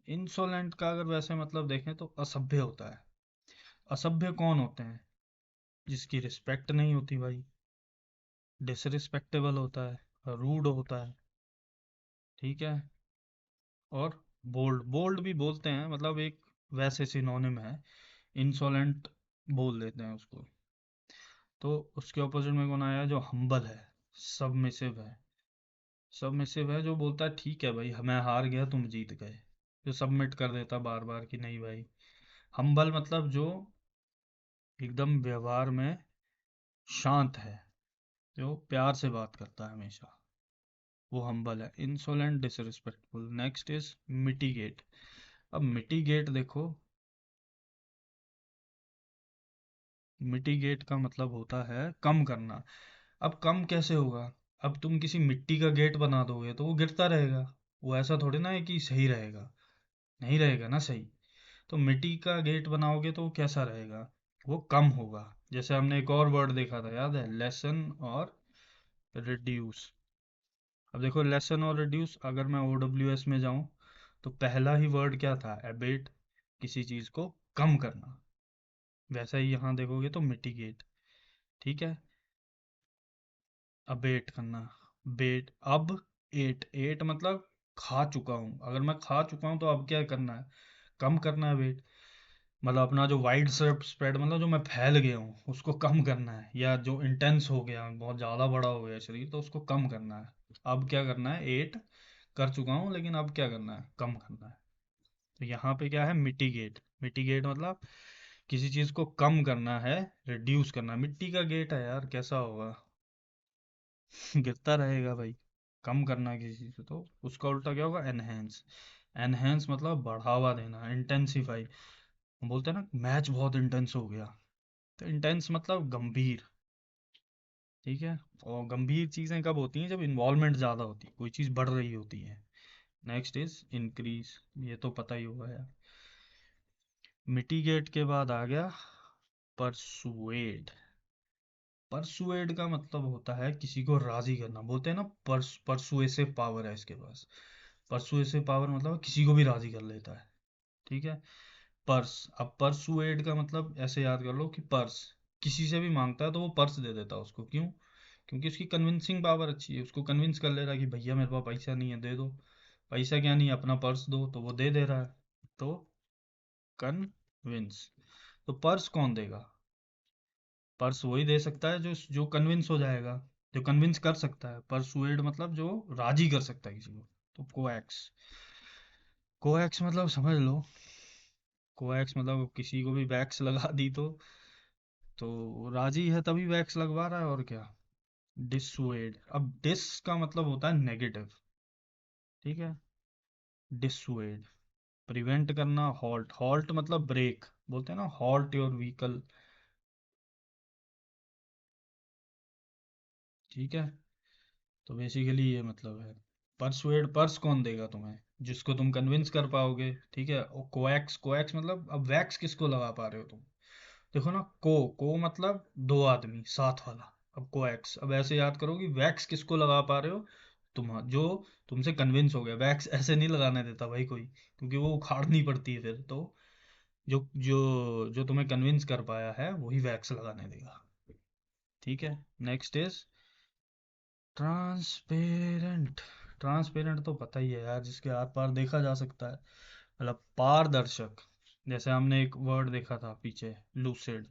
इंसोलेंट का अगर वैसे मतलब देखें तो असभ्य होता है। असभ्य कौन होते हैं? जिसकी रिस्पेक्ट नहीं होती भाई, डिसरिस्पेक्टेबल होता है, रूड होता है। ठीक है, और बोल्ड। बोल्ड भी बोलते हैं, मतलब एक वैसे सिनोनिम है, इंसोलेंट बोल देते हैं उसको। तो उसके ऑपोजिट में कौन आया? जो हम्बल है, सबमिसिव है। सबमिसिव है जो बोलता है ठीक है भाई, मैं हार गया, तुम जीत गए। जो सबमिट कर देता बार बार कि नहीं भाई। हम्बल मतलब जो एकदम व्यवहार में शांत है, जो प्यार से बात करता है हमेशा, वो हम्बल है। Insolent, disrespectful. Next is mitigate. अब मिटिगेट देखो, मिटिगेट का मतलब होता है कम करना। अब कम कैसे होगा? अब तुम किसी मिट्टी का गेट बना दोगे तो वो गिरता रहेगा, वो ऐसा थोड़ी ना है कि सही रहेगा, नहीं रहेगा ना सही। तो मिट्टी का गेट बनाओगे तो वो कैसा रहेगा? वो कम होगा। जैसे हमने एक और वर्ड देखा था, याद है, लेसन और रिड्यूस। अब देखो लेसन और रिड्यूस, अगर मैं OWS में जाऊं तो पहला ही वर्ड क्या था, एबेट, किसी चीज को कम करना। वैसा ही यहाँ देखोगे तो मिटिगेट। ठीक है, अबेट करना, बेट, अब एट, एट मतलब खा चुका हूँ, अगर मैं खा चुका हूँ तो अब क्या करना है, कम करना है वेट। मतलब अपना जो वाइड स्प्रेड, मतलब जो मैं फैल गया हूँ उसको कम करना है, या जो इंटेंस हो गया, बहुत ज़्यादा बड़ा हो गया शरीर, तो उसको कम करना है। अब क्या करना है, एट कर चुका हूँ लेकिन अब क्या करना है, कम करना है। तो यहाँ पे क्या है, मिटिगेट। मिटिगेट मतलब किसी चीज़ को कम करना है, रिड्यूस करना। मिट्टी का गेट है यार, कैसा होगा गिरता रहेगा भाई। कम करना है किसी चीज़ को, तो उसका उल्टा क्या होगा, एनहेंस। एनहेंस मतलब बढ़ावा देना, इंटेंसिफाई। हम बोलते हैं ना मैच बहुत इंटेंस हो गया, तो इंटेंस मतलब गंभीर। ठीक है, और गंभीर चीज़ें कब होती हैं, जब इन्वॉल्वमेंट ज़्यादा होती है, कोई चीज़ बढ़ रही होती है। नेक्स्ट इज इंक्रीज, ये तो पता ही होगा यार। मिटिगेट के बाद आ गया परसुएड। परसुएड का मतलब होता है किसी को राजी करना, बोलते हैं ना परसुएसिव पावर है इसके पास। परसुएसिव पावर मतलब किसी को भी राजी कर लेता है। ठीक है, पर्स। अब परसुएड का मतलब ऐसे याद कर लो कि पर्स, किसी से भी मांगता है तो वो पर्स दे देता है उसको, क्यों, क्योंकि उसकी कन्विंसिंग पावर अच्छी है, उसको कन्विंस कर ले रहा है कि भैया मेरे पास पैसा नहीं है, दे दो। पैसा क्या नहीं है, अपना पर्स दो, तो वो दे दे रहा है। तो कन्विंस। तो पर्स कौन देगा, पर्स वही दे सकता है जो जो कन्विंस हो जाएगा, जो कन्विंस कर सकता है। परसुएड मतलब जो राजी कर सकता है किसी को। तो कोएक्स, कोएक्स मतलब समझ लो, कोएक्स मतलब किसी को भी वैक्स लगा दी तो वो राजी है तभी वैक्स लगवा रहा है, और क्या। डिसुएड, अब डिस का मतलब होता है नेगेटिव। ठीक है, डिसुएड, प्रिवेंट करना, हॉल्ट, हॉल्ट मतलब ब्रेक, बोलते हैं ना हॉल्ट योर व्हीकल। ठीक है, तो बेसिकली ये मतलब है। परसुएड, पर्स कौन देगा तुम्हें, जिसको तुम कन्विंस कर पाओगे। ठीक है, और कोएक्स, कोएक्स मतलब अब वैक्स किसको लगा पा रहे हो तुम। देखो ना, को मतलब दो आदमी साथ वाला। अब कोएक्स, अब ऐसे याद करो कि वैक्स किसको लगा पा रहे हो, तुम जो तुमसे कन्विंस हो गया। वैक्स ऐसे नहीं लगाने देता भाई कोई, क्योंकि वो उखाड़नी पड़ती है फिर तो। जो जो जो तुम्हें कन्विंस कर पाया है वही वैक्स लगाने देगा। ठीक है, नेक्स्ट इज ट्रांसपेरेंट। ट्रांसपेरेंट तो पता ही है यार, जिसके आर पार देखा जा सकता है, मतलब पारदर्शक। जैसे हमने एक वर्ड देखा था पीछे, लूसिड,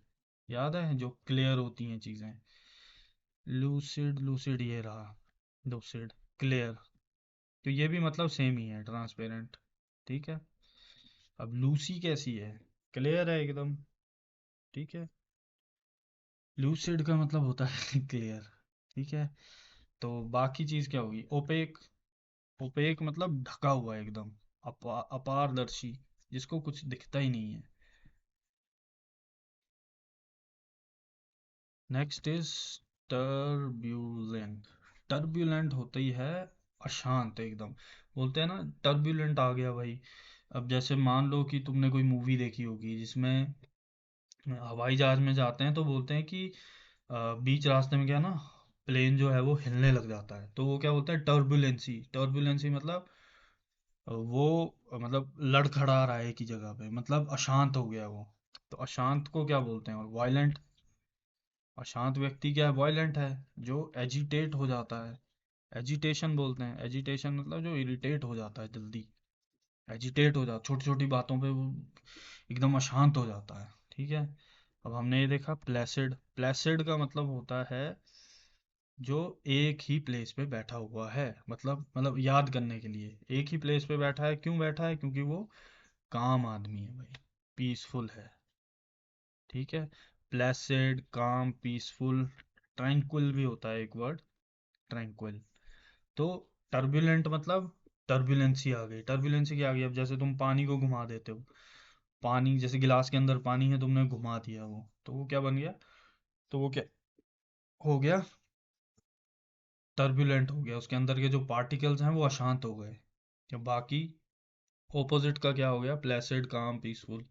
याद है, जो क्लियर होती हैं चीजें। लूसिड, लूसिड ये रहा, लूसिड, क्लियर। तो ये भी मतलब सेम ही है, ट्रांसपेरेंट। ठीक है, अब लूसी कैसी है, क्लियर है एकदम। ठीक है, लूसिड का मतलब होता है क्लियर। ठीक है, तो बाकी चीज क्या होगी, ओपेक। ओपेक मतलब ढका हुआ है एकदम, अपारदर्शी, जिसको कुछ दिखता ही नहीं है। Next is turbulent. टर्ब्यूलेंट होता ही है अशांत एकदम, बोलते हैं ना टर्ब्यूलेंट आ गया भाई। अब जैसे मान लो कि तुमने कोई मूवी देखी होगी जिसमें हवाई जहाज में जाते हैं, तो बोलते हैं कि बीच रास्ते में क्या ना, प्लेन जो है वो हिलने लग जाता है, तो वो क्या बोलते हैं, टर्बुलेंसी। टर्बुलेंसी मतलब वो मतलब लड़खड़ा रहा है एक ही जगह पे, मतलब अशांत हो गया वो। तो अशांत को क्या बोलते हैं, और वायलेंट। अशांत व्यक्ति क्या है, वायलेंट है, जो एजिटेट हो जाता है। एजिटेशन बोलते हैं, एजिटेशन मतलब जो इरिटेट हो जाता है जल्दी, एजिटेट हो जाता, छोटी छोटी बातों पे वो एकदम अशांत हो जाता है। ठीक है, अब हमने ये देखा प्लेसिड। प्लेसिड का मतलब होता है जो एक ही प्लेस पे बैठा हुआ है, मतलब याद करने के लिए एक ही प्लेस पे बैठा है, क्यों बैठा है, क्योंकि वो काम आदमी है भाई, पीसफुल है। ठीक है, प्लेसिड, काम, पीसफुल। ट्रैंक्विल भी होता है एक वर्ड, ट्रैंक्विल। तो टर्बुलेंट मतलब टर्बुलेंसी आ गई, टर्बुलेंसी क्या आ गई, अब जैसे तुम पानी को घुमा देते हो, पानी जैसे गिलास के अंदर पानी है, तुमने घुमा दिया वो, तो वो क्या बन गया, तो वो क्या हो गया, टर्बुलेंट हो गया, उसके अंदर के जो पार्टिकल्स हैं वो अशांत हो गए। जब बाकी ऑपोजिट का क्या हो गया, प्लेसिड, काम, पीसफुल।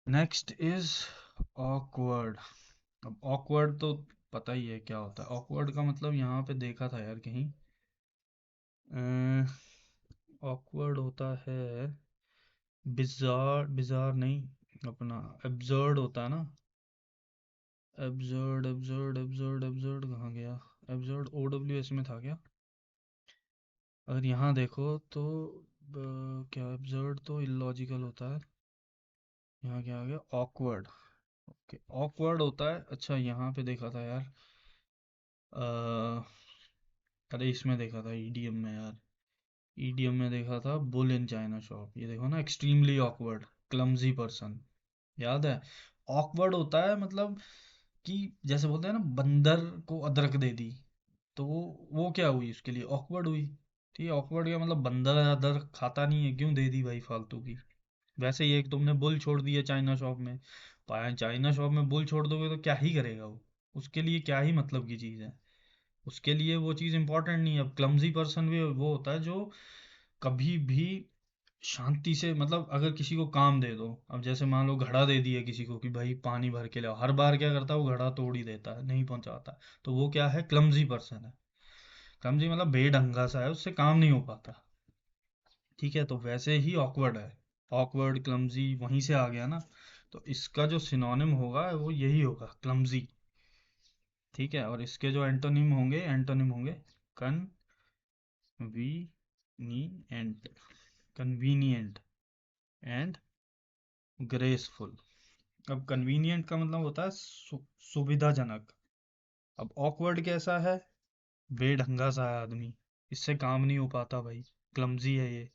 Next is awkward. अब ऑकवर्ड तो पता ही है क्या होता है। ऑकवर्ड का मतलब यहाँ पे देखा था यार कहीं। ऑकवर्ड होता है बिजार, बिजार नहीं, अपना एब्जर्ड होता है ना। एब्जर्ड एब्जर्ड एब्जर्ड एब्जर्ड कहाँ गया? एब्जर्ड OWS में था क्या? अगर यहाँ देखो तो क्या एब्जर्ड तो इलॉजिकल होता है। यहाँ क्या आ गया? ऑकवर्ड। ओके, ऑकवर्ड होता है। अच्छा, यहाँ पे देखा था यार। अ, अरे इसमें देखा था ईडीएम में यार। ईडीएम में देखा था बुल इन चाइना शॉप। ये देखो ना, एक्सट्रीमली ऑकवर्ड, क्लमजी पर्सन। याद है? ऑकवर्ड होता है मतलब कि जैसे बोलते हैं ना, बंदर को अदरक दे दी, तो वो क्या हुई उसके लिए? ऑकवर्ड हुई। ठीक है, ऑकवर्ड का मतलब बंदर अदरक खाता नहीं है, क्यों दे दी भाई फालतू की। वैसे ही एक तुमने बुल छोड़ दिया चाइना शॉप में, पाया चाइना शॉप में बुल छोड़ दोगे तो क्या ही करेगा वो? उसके लिए क्या ही मतलब की चीज़ है? उसके लिए वो चीज़ इंपॉर्टेंट नहीं है। अब क्लमजी पर्सन भी वो होता है जो कभी भी शांति से, मतलब अगर किसी को काम दे दो, अब जैसे मान लो घड़ा दे दिया किसी को कि भाई पानी भर के लाओ, हर बार क्या करता है वो? घड़ा तोड़ ही देता है, नहीं पहुंचाता। तो वो क्या है? क्लमजी पर्सन है। क्लमजी मतलब बेढंगा सा है, उससे काम नहीं हो पाता। ठीक है, तो वैसे ही ऑकवर्ड है। ऑकवर्ड, क्लमजी वहीं से आ गया ना। तो इसका जो सिनोनिम होगा वो यही होगा, क्लमजी। ठीक है, और इसके जो एंटोनिम होंगे कन्वीनिएंट, कन्वीनिएंट एंड ग्रेसफुल। अब कन्वीनिएंट का मतलब होता है सुविधाजनक। अब ऑकवर्ड कैसा है? बेढंगा सा है आदमी, इससे काम नहीं हो पाता भाई, क्लमजी है ये।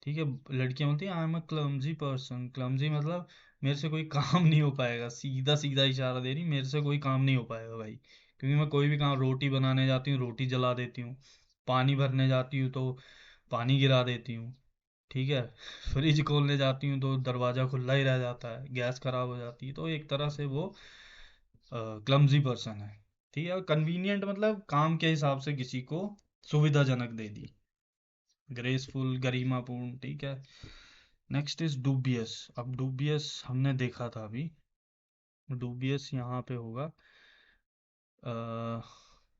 ठीक है, लड़कियां बोलती हैं I am a clumsy person. Clumsy मतलब मेरे से कोई काम नहीं हो पाएगा, सीधा सीधा इशारा दे रही, मेरे से कोई काम नहीं हो पाएगा भाई। क्योंकि मैं कोई भी काम, रोटी बनाने जाती हूँ रोटी जला देती हूँ, पानी भरने जाती हूँ तो पानी गिरा देती हूँ। ठीक है, फ्रिज खोलने जाती हूँ तो दरवाज़ा खुला ही रह जाता है, गैस खराब हो जाती है। तो एक तरह से वो क्लमजी पर्सन है। ठीक है, कन्वीनियंट मतलब काम के हिसाब से किसी को सुविधाजनक दे दी। ग्रेसफुल, गरिमापूर्ण। ठीक है, नेक्स्ट इज डूबियस। अब डूबियस हमने देखा था अभी। डूबियस यहाँ पे होगा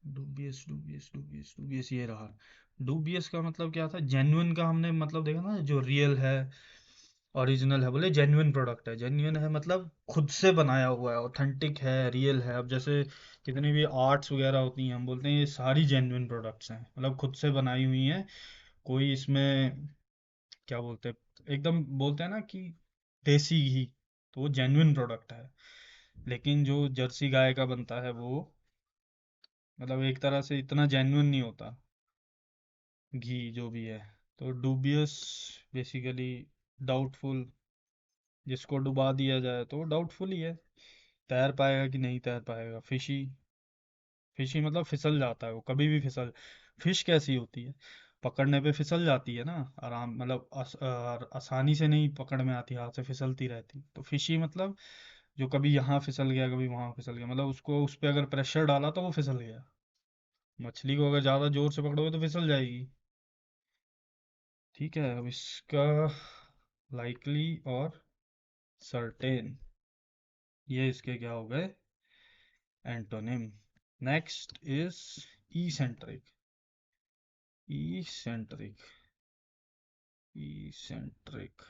डूबियस डूबियस डूबियस डूबियस, ये रहा। डूबियस का मतलब क्या था? जेन्युइन का हमने मतलब देखा ना, जो रियल है, ओरिजिनल है, बोले जेन्युइन प्रोडक्ट है। जेन्युइन है मतलब खुद से बनाया हुआ है, ऑथेंटिक है, रियल है। अब जैसे जितनी भी आर्ट्स वगैरह होती हैं, हम बोलते हैं ये सारी जेन्युइन प्रोडक्ट्स हैं, मतलब खुद से बनाई हुई हैं। कोई इसमें क्या बोलते हैं, एकदम बोलते हैं ना कि देसी घी, तो वो जेन्युइन प्रोडक्ट है। लेकिन जो जर्सी गाय का बनता है वो मतलब एक तरह से इतना जेन्युइन नहीं होता, घी जो भी है। तो डूबियस बेसिकली डाउटफुल। जिसको डुबा दिया जाए तो डाउटफुल ही है, तैर पाएगा कि नहीं तैर पाएगा। फिशी, फिशी मतलब फिसल जाता है वो, कभी भी फिसल। फिश कैसी होती है? पकड़ने पे फिसल जाती है ना, आराम मतलब आसानी से नहीं पकड़ में आती, हाथ से फिसलती रहती। तो फिशी मतलब जो कभी यहाँ फिसल गया कभी वहां फिसल गया, मतलब उसको उस पे अगर प्रेशर डाला तो वो फिसल गया। मछली को अगर ज्यादा जोर से पकड़ोगे तो फिसल जाएगी। ठीक है, अब इसका लाइकली और सर्टेन, ये इसके क्या हो गए? Antonym. Next is eccentric. Eccentric, eccentric,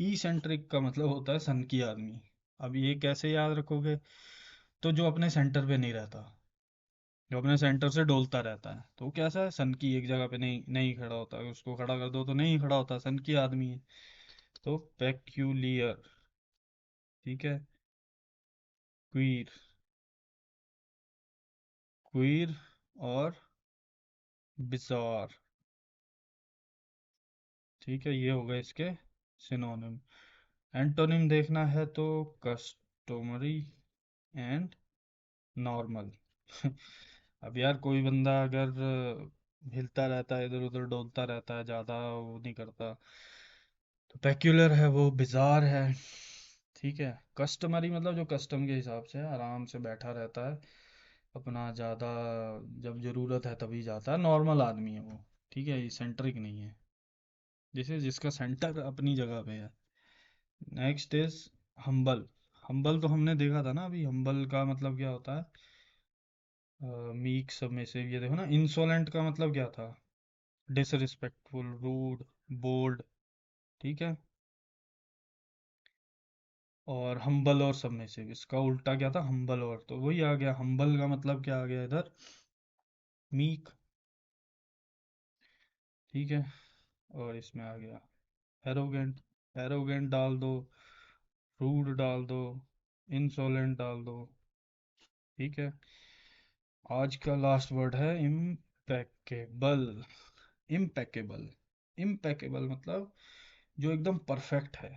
eccentric का मतलब होता है सन की आदमी। अब ये कैसे याद रखोगे? तो जो अपने सेंटर पे नहीं रहता, जो अपने सेंटर से डोलता रहता है, तो वो कैसा है? सन की, एक जगह पे नहीं नहीं खड़ा होता, उसको खड़ा कर दो तो नहीं खड़ा होता, सन की आदमी है। तो पेक्यूलियर। ठीक है, क्वीर, क्वीर और बिजार। ठीक है, ये हो गए इसके सिनोनिम। एंटोनिम देखना है तो कस्टमरी एंड नॉर्मल। अब यार कोई बंदा अगर हिलता रहता है, इधर उधर डोलता रहता है, ज्यादा वो नहीं करता, तो पेक्यूलर है, वो बिजार है। ठीक है, कस्टमरी मतलब जो कस्टम के हिसाब से है, आराम से बैठा रहता है अपना, ज्यादा जब जरूरत है तभी जाता है, नॉर्मल आदमी है वो। ठीक है, ये सेंट्रिक नहीं है, जिसे जिसका सेंटर अपनी जगह पे है। Next is humble. हम्बल तो हमने देखा था ना अभी, हम्बल का मतलब क्या होता है? मीक सबमिसिव, ये देखो ना, इंसोलेंट का मतलब क्या था? डिसरिस्पेक्टफुल, रूड, बोल्ड, ठीक है। और हम्बल और सबमिसिव, इसका उल्टा क्या था? हम्बल, और तो वही आ गया, हम्बल का मतलब क्या आ गया इधर? मीक, ठीक है। और इसमें आ गया एरोगेंट, एरोगेंट डाल दो, रूड डाल दो, इंसोलेंट डाल दो, ठीक है। आज का लास्ट वर्ड है इम्पेकेबल। इम्पेकेबल, इम्पेकेबल मतलब जो एकदम परफेक्ट है,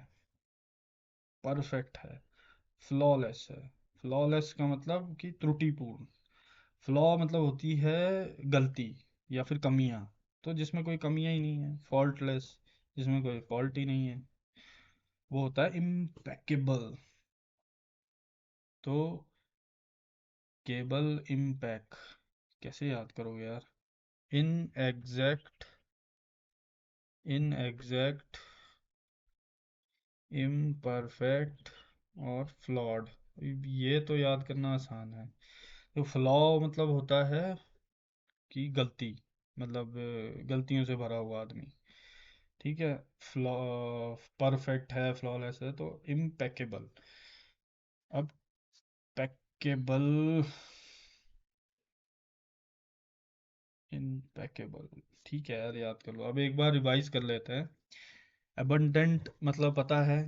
परफेक्ट है, फ्लॉलेस है। फ्लॉलेस का मतलब कि त्रुटिपूर्ण। फ्लॉ मतलब होती है गलती या फिर कमियां, तो जिसमें कोई कमियां ही नहीं है, फॉल्टलेस, जिसमें कोई फॉल्ट ही नहीं है, वो होता है इम्पेकेबल। तो केबल, इम्पैक, कैसे याद करोगे यार? In exact, in exact, imperfect और फ्लॉड, ये तो याद करना आसान है। तो फ्लॉ मतलब होता है कि गलती, मतलब गलतियों से भरा हुआ आदमी, ठीक है। फ्लॉ, परफेक्ट है, फ्लॉलेस है, तो इम्पेकेबल। अब पैकेबल, इम्पेकेबल, ठीक है यार, याद कर लो। अब एक बार रिवाइज कर लेते हैं। अबंडेंट मतलब पता है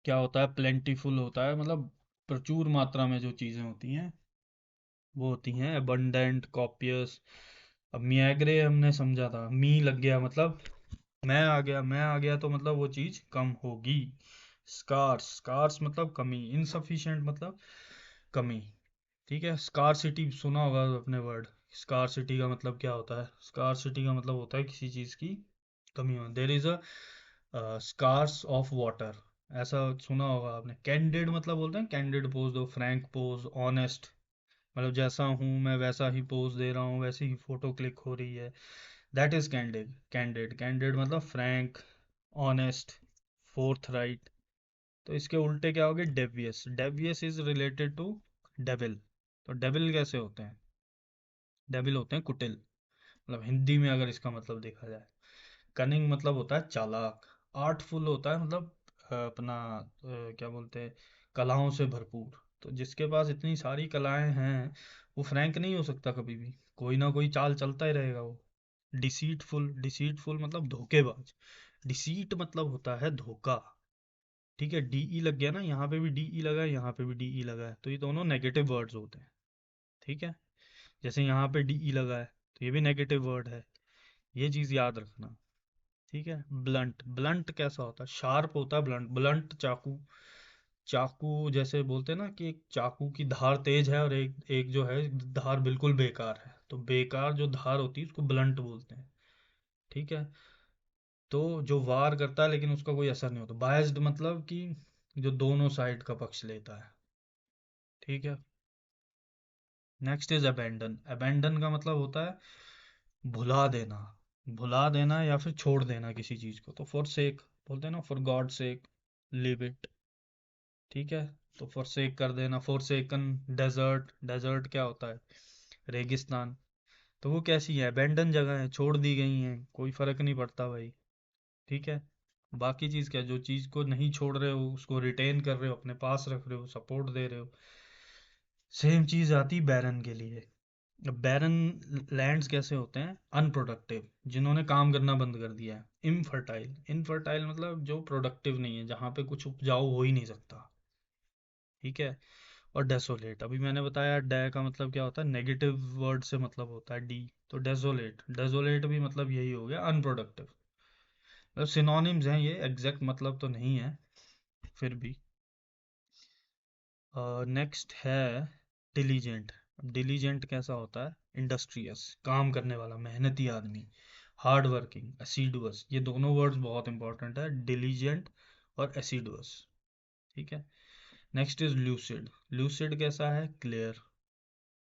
क्या होता है? प्लेंटीफुल होता है, मतलब प्रचुर मात्रा में जो चीज़ें होती हैं वो होती हैं अबंडेंट, कॉपियस। अब मियाग्रे हमने समझा था, मी लग गया मतलब मैं आ गया, मैं आ गया, तो मतलब वो चीज़ कम होगी। स्कार्स, स्कार्स मतलब कमी, इनसफिशिएंट मतलब कमी, ठीक है। स्कार्सिटी सुना होगा अपने वर्ड। स्कार्सिटी का मतलब क्या होता है? स्कार्सिटी का मतलब होता है किसी चीज़ की कमी हो। There is a scarce of water, ऐसा सुना होगा आपने। कैंडिड मतलब बोलते हैं कैंडिड पोज दो, फ्रैंक पोज, ऑनेस्ट, मतलब जैसा हूँ मैं वैसा ही पोज दे रहा हूँ, वैसे ही फोटो क्लिक हो रही है, that is candid. Candid, candid मतलब फ्रैंक, ऑनेस्ट, फोर्थ राइट। तो इसके उल्टे क्या होगे? Devious, devious is related to devil. तो डेविल कैसे होते हैं? डेविल होते हैं कुटिल, मतलब हिंदी में अगर इसका मतलब देखा जाए। कनिंग मतलब होता है चालाक। आर्टफुल होता है मतलब अपना क्या बोलते हैं, कलाओं से भरपूर। तो जिसके पास इतनी सारी कलाएं हैं वो फ्रैंक नहीं हो सकता कभी भी, कोई ना कोई चाल चलता ही रहेगा वो। डिसीटफुल, डिसीटफुल मतलब धोखेबाज। डिसीट मतलब होता है धोखा, ठीक है। डीई लग गया ना, यहाँ पे भी डीई लगा है, यहाँ पे भी डीई लगा है, तो ये दोनों नेगेटिव वर्ड्स होते हैं, ठीक है। जैसे यहाँ पे डीई लगा है तो ये भी नेगेटिव वर्ड है, ये चीज़ याद रखना, ठीक है। ब्लंट, ब्लंट कैसा होता है? शार्प होता है ब्लंट। ब्लंट चाकू, चाकू जैसे बोलते हैं ना कि एक चाकू की धार तेज है और एक एक जो है धार बिल्कुल बेकार है, तो बेकार जो धार होती है उसको ब्लंट बोलते हैं, ठीक है। तो जो वार करता है लेकिन उसका कोई असर नहीं होता। बायस्ड मतलब कि जो दोनों साइड का पक्ष लेता है, ठीक है। Next is abandon. अबेंडन का मतलब होता है भुला देना, भुला देना या फिर छोड़ देना किसी चीज को। तो फॉर सेक बोलते हैं ना, for God sake, live it, ठीक है। तो फॉर सेक कर देना, फॉर सेकन। डेजर्ट, डेजर्ट क्या होता है? रेगिस्तान। तो वो कैसी है? अबेंडन जगह है, छोड़ दी गई हैं, कोई फर्क नहीं पड़ता भाई, ठीक है। बाकी चीज क्या, जो चीज को नहीं छोड़ रहे हो उसको रिटेन कर रहे हो, अपने पास रख रहे हो, सपोर्ट दे रहे हो। सेम चीज आती बैरन के लिए। बैरन लैंड्स कैसे होते हैं? अनप्रोडक्टिव, जिन्होंने काम करना बंद कर दिया है। इनफर्टाइल, इनफर्टाइल मतलब जो प्रोडक्टिव नहीं है, जहाँ पे कुछ उपजाऊ हो ही नहीं सकता, ठीक है। और डेसोलेट, अभी मैंने बताया डे का मतलब क्या होता है, नेगेटिव वर्ड से मतलब होता है डी। तो डेसोलेट, डेसोलेट भी मतलब यही हो गया, अनप्रोडक्टिव। मतलब सिनोनिम्स हैं ये, एग्जैक्ट मतलब तो नहीं है फिर भी। नेक्स्ट है डिलीजेंट। डिलीजेंट कैसा होता है? इंडस्ट्रियस, काम करने वाला, मेहनती आदमी। हार्ड वर्किंग, एसिडुअस, ये दोनों वर्ड्स बहुत इंपॉर्टेंट है, डिलीजेंट और एसिडुअस, ठीक है। Next is lucid. लूसिड कैसा है? क्लियर,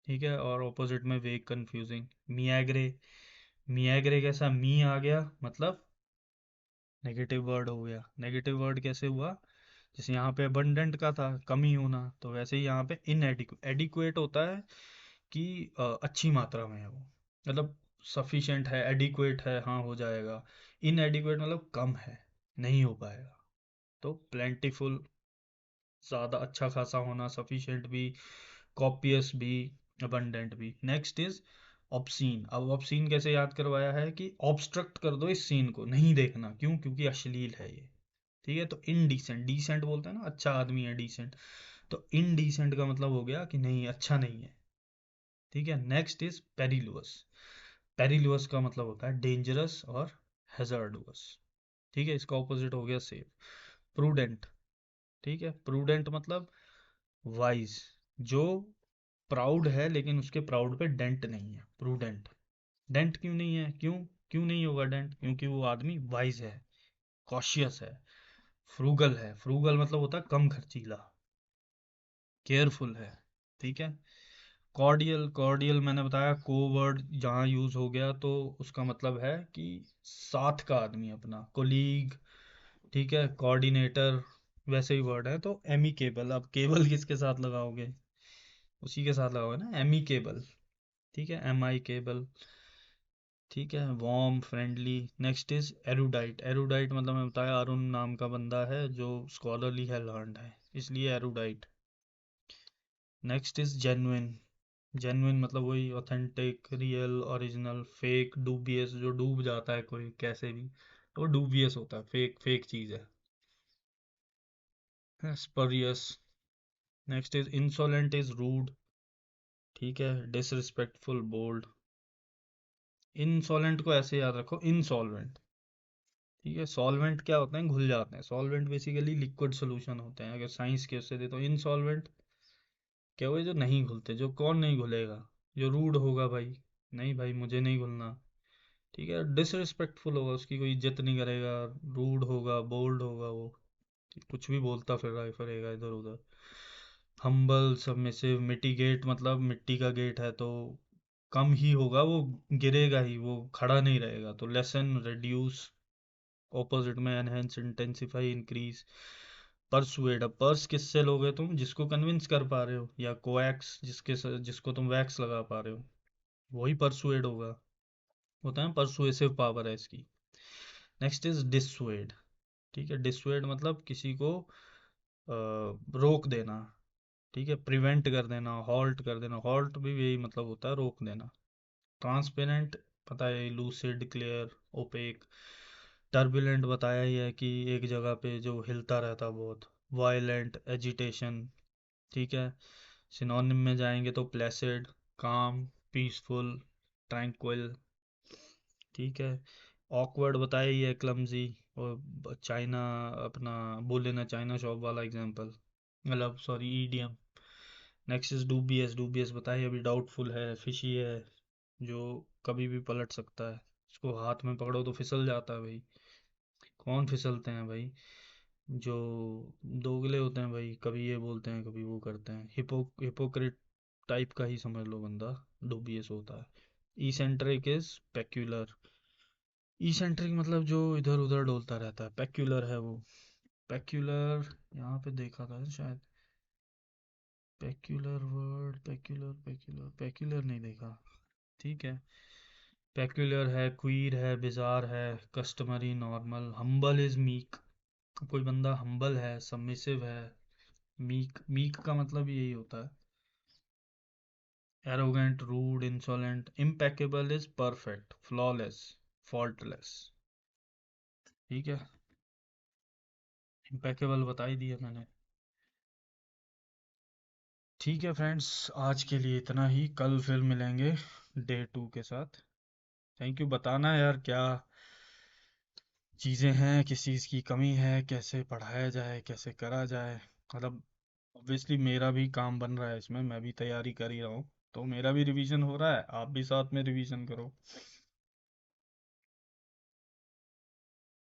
ठीक है। और ऑपोजिट में वेग, कंफ्यूजिंग। मियाग्रे, मियाग्रे कैसा? मी आ गया मतलब नेगेटिव वर्ड हो गया। नेगेटिव वर्ड कैसे हुआ? जैसे यहाँ पे abundant का था कमी होना, तो वैसे ही यहाँ पे inadequate, adequate होता है कि अच्छी मात्रा में है वो, मतलब sufficient है, adequate है, हाँ हो जाएगा। inadequate मतलब कम है, नहीं हो पाएगा। तो plentiful ज़्यादा अच्छा खासा होना, sufficient भी, copious भी, abundant भी। Next is obscene. अब ऑब्सीन कैसे याद करवाया है कि ऑब्स्ट्रक्ट कर दो इस सीन को, नहीं देखना, क्यों? क्योंकि अश्लील है ये। ठीक है, तो इनडिसेंट, डिसेंट बोलते हैं ना, अच्छा आदमी है डिसेंट, तो इनडिसेंट का मतलब हो गया कि नहीं, अच्छा नहीं है। ठीक है, नेक्स्ट इज पेरिलुअस। पेरिलुअस का मतलब होता है डेंजरस और हैजर्डुअस। ठीक है, इसका ऑपोजिट हो गया सेफ। प्रूडेंट। ठीक है, प्रूडेंट मतलब वाइज, जो प्राउड है लेकिन उसके प्राउड पे डेंट नहीं है, प्रूडेंट। डेंट क्यों नहीं है? क्यों? क्यों नहीं होगा डेंट? क्योंकि वो आदमी वाइज है, कॉशियस है, फ्रूगल है। फ्रूगल मतलब होता है कम खर्चीला, केयरफुल है। ठीक है, कॉर्डियल। कॉर्डियल मैंने बताया को वर्ड जहाँ यूज हो गया तो उसका मतलब है कि साथ का आदमी, अपना कोलीग। ठीक है, कोऑर्डिनेटर, वैसे ही वर्ड है। तो एमिकेबल, अब केबल किसके साथ लगाओगे? उसी के साथ लगाओगे ना, एमिकेबल। ठीक है, एम आई केबल। ठीक है, warm, friendly. Next is erudite. Erudite मतलब मैं बताया, अरुण नाम का बंदा है जो स्कॉलरली है, लर्नड है, इसलिए erudite. Next is genuine. Genuine मतलब वही authentic, real, original. Fake, dubious, जो डूब जाता है कोई कैसे भी, तो वो डूबियस होता है, फेक, फेक चीज है। Spurious. Next is insolent, is rude. ठीक है, डिसरिस्पेक्टफुल, बोल्ड। इंसोलेंट को ऐसे याद रखो, इनसॉल्वेंट। ठीक है, सॉल्वेंट क्या होते हैं? घुल जाते हैं। सॉल्वेंट बेसिकली लिक्विड सोल्यूशन होते हैं, अगर साइंस के उससे दे तो। इनसॉल्वेंट क्या हुए? जो नहीं घुलते। जो कौन नहीं घुलेगा? जो रूड होगा भाई, नहीं भाई मुझे नहीं घुलना। ठीक है, डिसरिस्पेक्टफुल होगा, उसकी कोई इज्जत नहीं करेगा। रूड होगा, बोल्ड होगा वो, कुछ भी बोलता फिर रहा फिरेगा इधर उधर। Humble, submissive. मिटिगेट मतलब मिट्टी का गेट है तो कम ही होगा वो, गिरेगा ही वो, खड़ा नहीं रहेगा। तो लेसन, रिड्यूस। ऑपोजिट में एनहेंस, इंटेंसिफाई, इंक्रीज। परसुएड। अब पर्स किससे लोगे तुम? जिसको कन्विंस कर पा रहे हो, या कोएक्स, जिसको तुम वैक्स लगा पा रहे हो, वही परसुएड होगा। होता है परसुएसिव पावर है इसकी। Next is dissuade. ठीक है, डिसुएड मतलब किसी को रोक देना। ठीक है, प्रिवेंट कर देना, हॉल्ट कर देना। हॉल्ट भी यही मतलब होता है, रोक देना। ट्रांसपेरेंट पता है, लूसिड, क्लियर, ओपेक। टर्बुलेंट बताया ही है कि एक जगह पे जो हिलता रहता बहुत। Violent, agitation. ठीक है, सिनोनिम में जाएंगे तो प्लेसिड, काम, पीसफुल, ट्रैंक्विल। ठीक है, ऑकवर्ड बताया ही है, क्लमजी। और चाइना, अपना बोले ना, चाइना शॉप वाला एग्जांपल, मतलब sorry EDM. Next is dubious. Dubious बताइए, अभी डाउटफुल है, फिशी है, जो कभी भी पलट सकता है। इसको हाथ में पकड़ो तो फिसल जाता है भाई। कौन फिसलते हैं भाई? जो दोगले होते हैं भाई, कभी ये बोलते हैं कभी वो करते हैं। हिपोक्रिट टाइप का ही समझ लो बंदा, डूबियस होता है। Eccentric is peculiar. ईसेंट्रिक मतलब जो इधर उधर डोलता रहता है, पेक्यूलर है वो। पेक्यूलर यहाँ पे देखा था शायद, peculiar word, peculiar, peculiar, peculiar नहीं देखा। ठीक है, पेक्यूलर है, क्वीर है, बिजार है, customary, normal. Humble is meek. कोई बंदा हम्बल है, सबमिसिव है। मीक, मीक का मतलब यही होता है। Arrogant, rude, insolent. Impeccable is perfect, flawless, faultless. ठीक है, इम्पेकेबल बता ही दिया मैंने। ठीक है फ्रेंड्स, आज के लिए इतना ही। कल फिर मिलेंगे डे 2 के साथ। Thank you. बताना यार क्या चीज़ें हैं, किस चीज़ की कमी है, कैसे पढ़ाया जाए, कैसे करा जाए। मतलब ऑब्वियसली मेरा भी काम बन रहा है इसमें, मैं भी तैयारी कर ही रहा हूँ, तो मेरा भी रिवीजन हो रहा है, आप भी साथ में रिवीजन करो।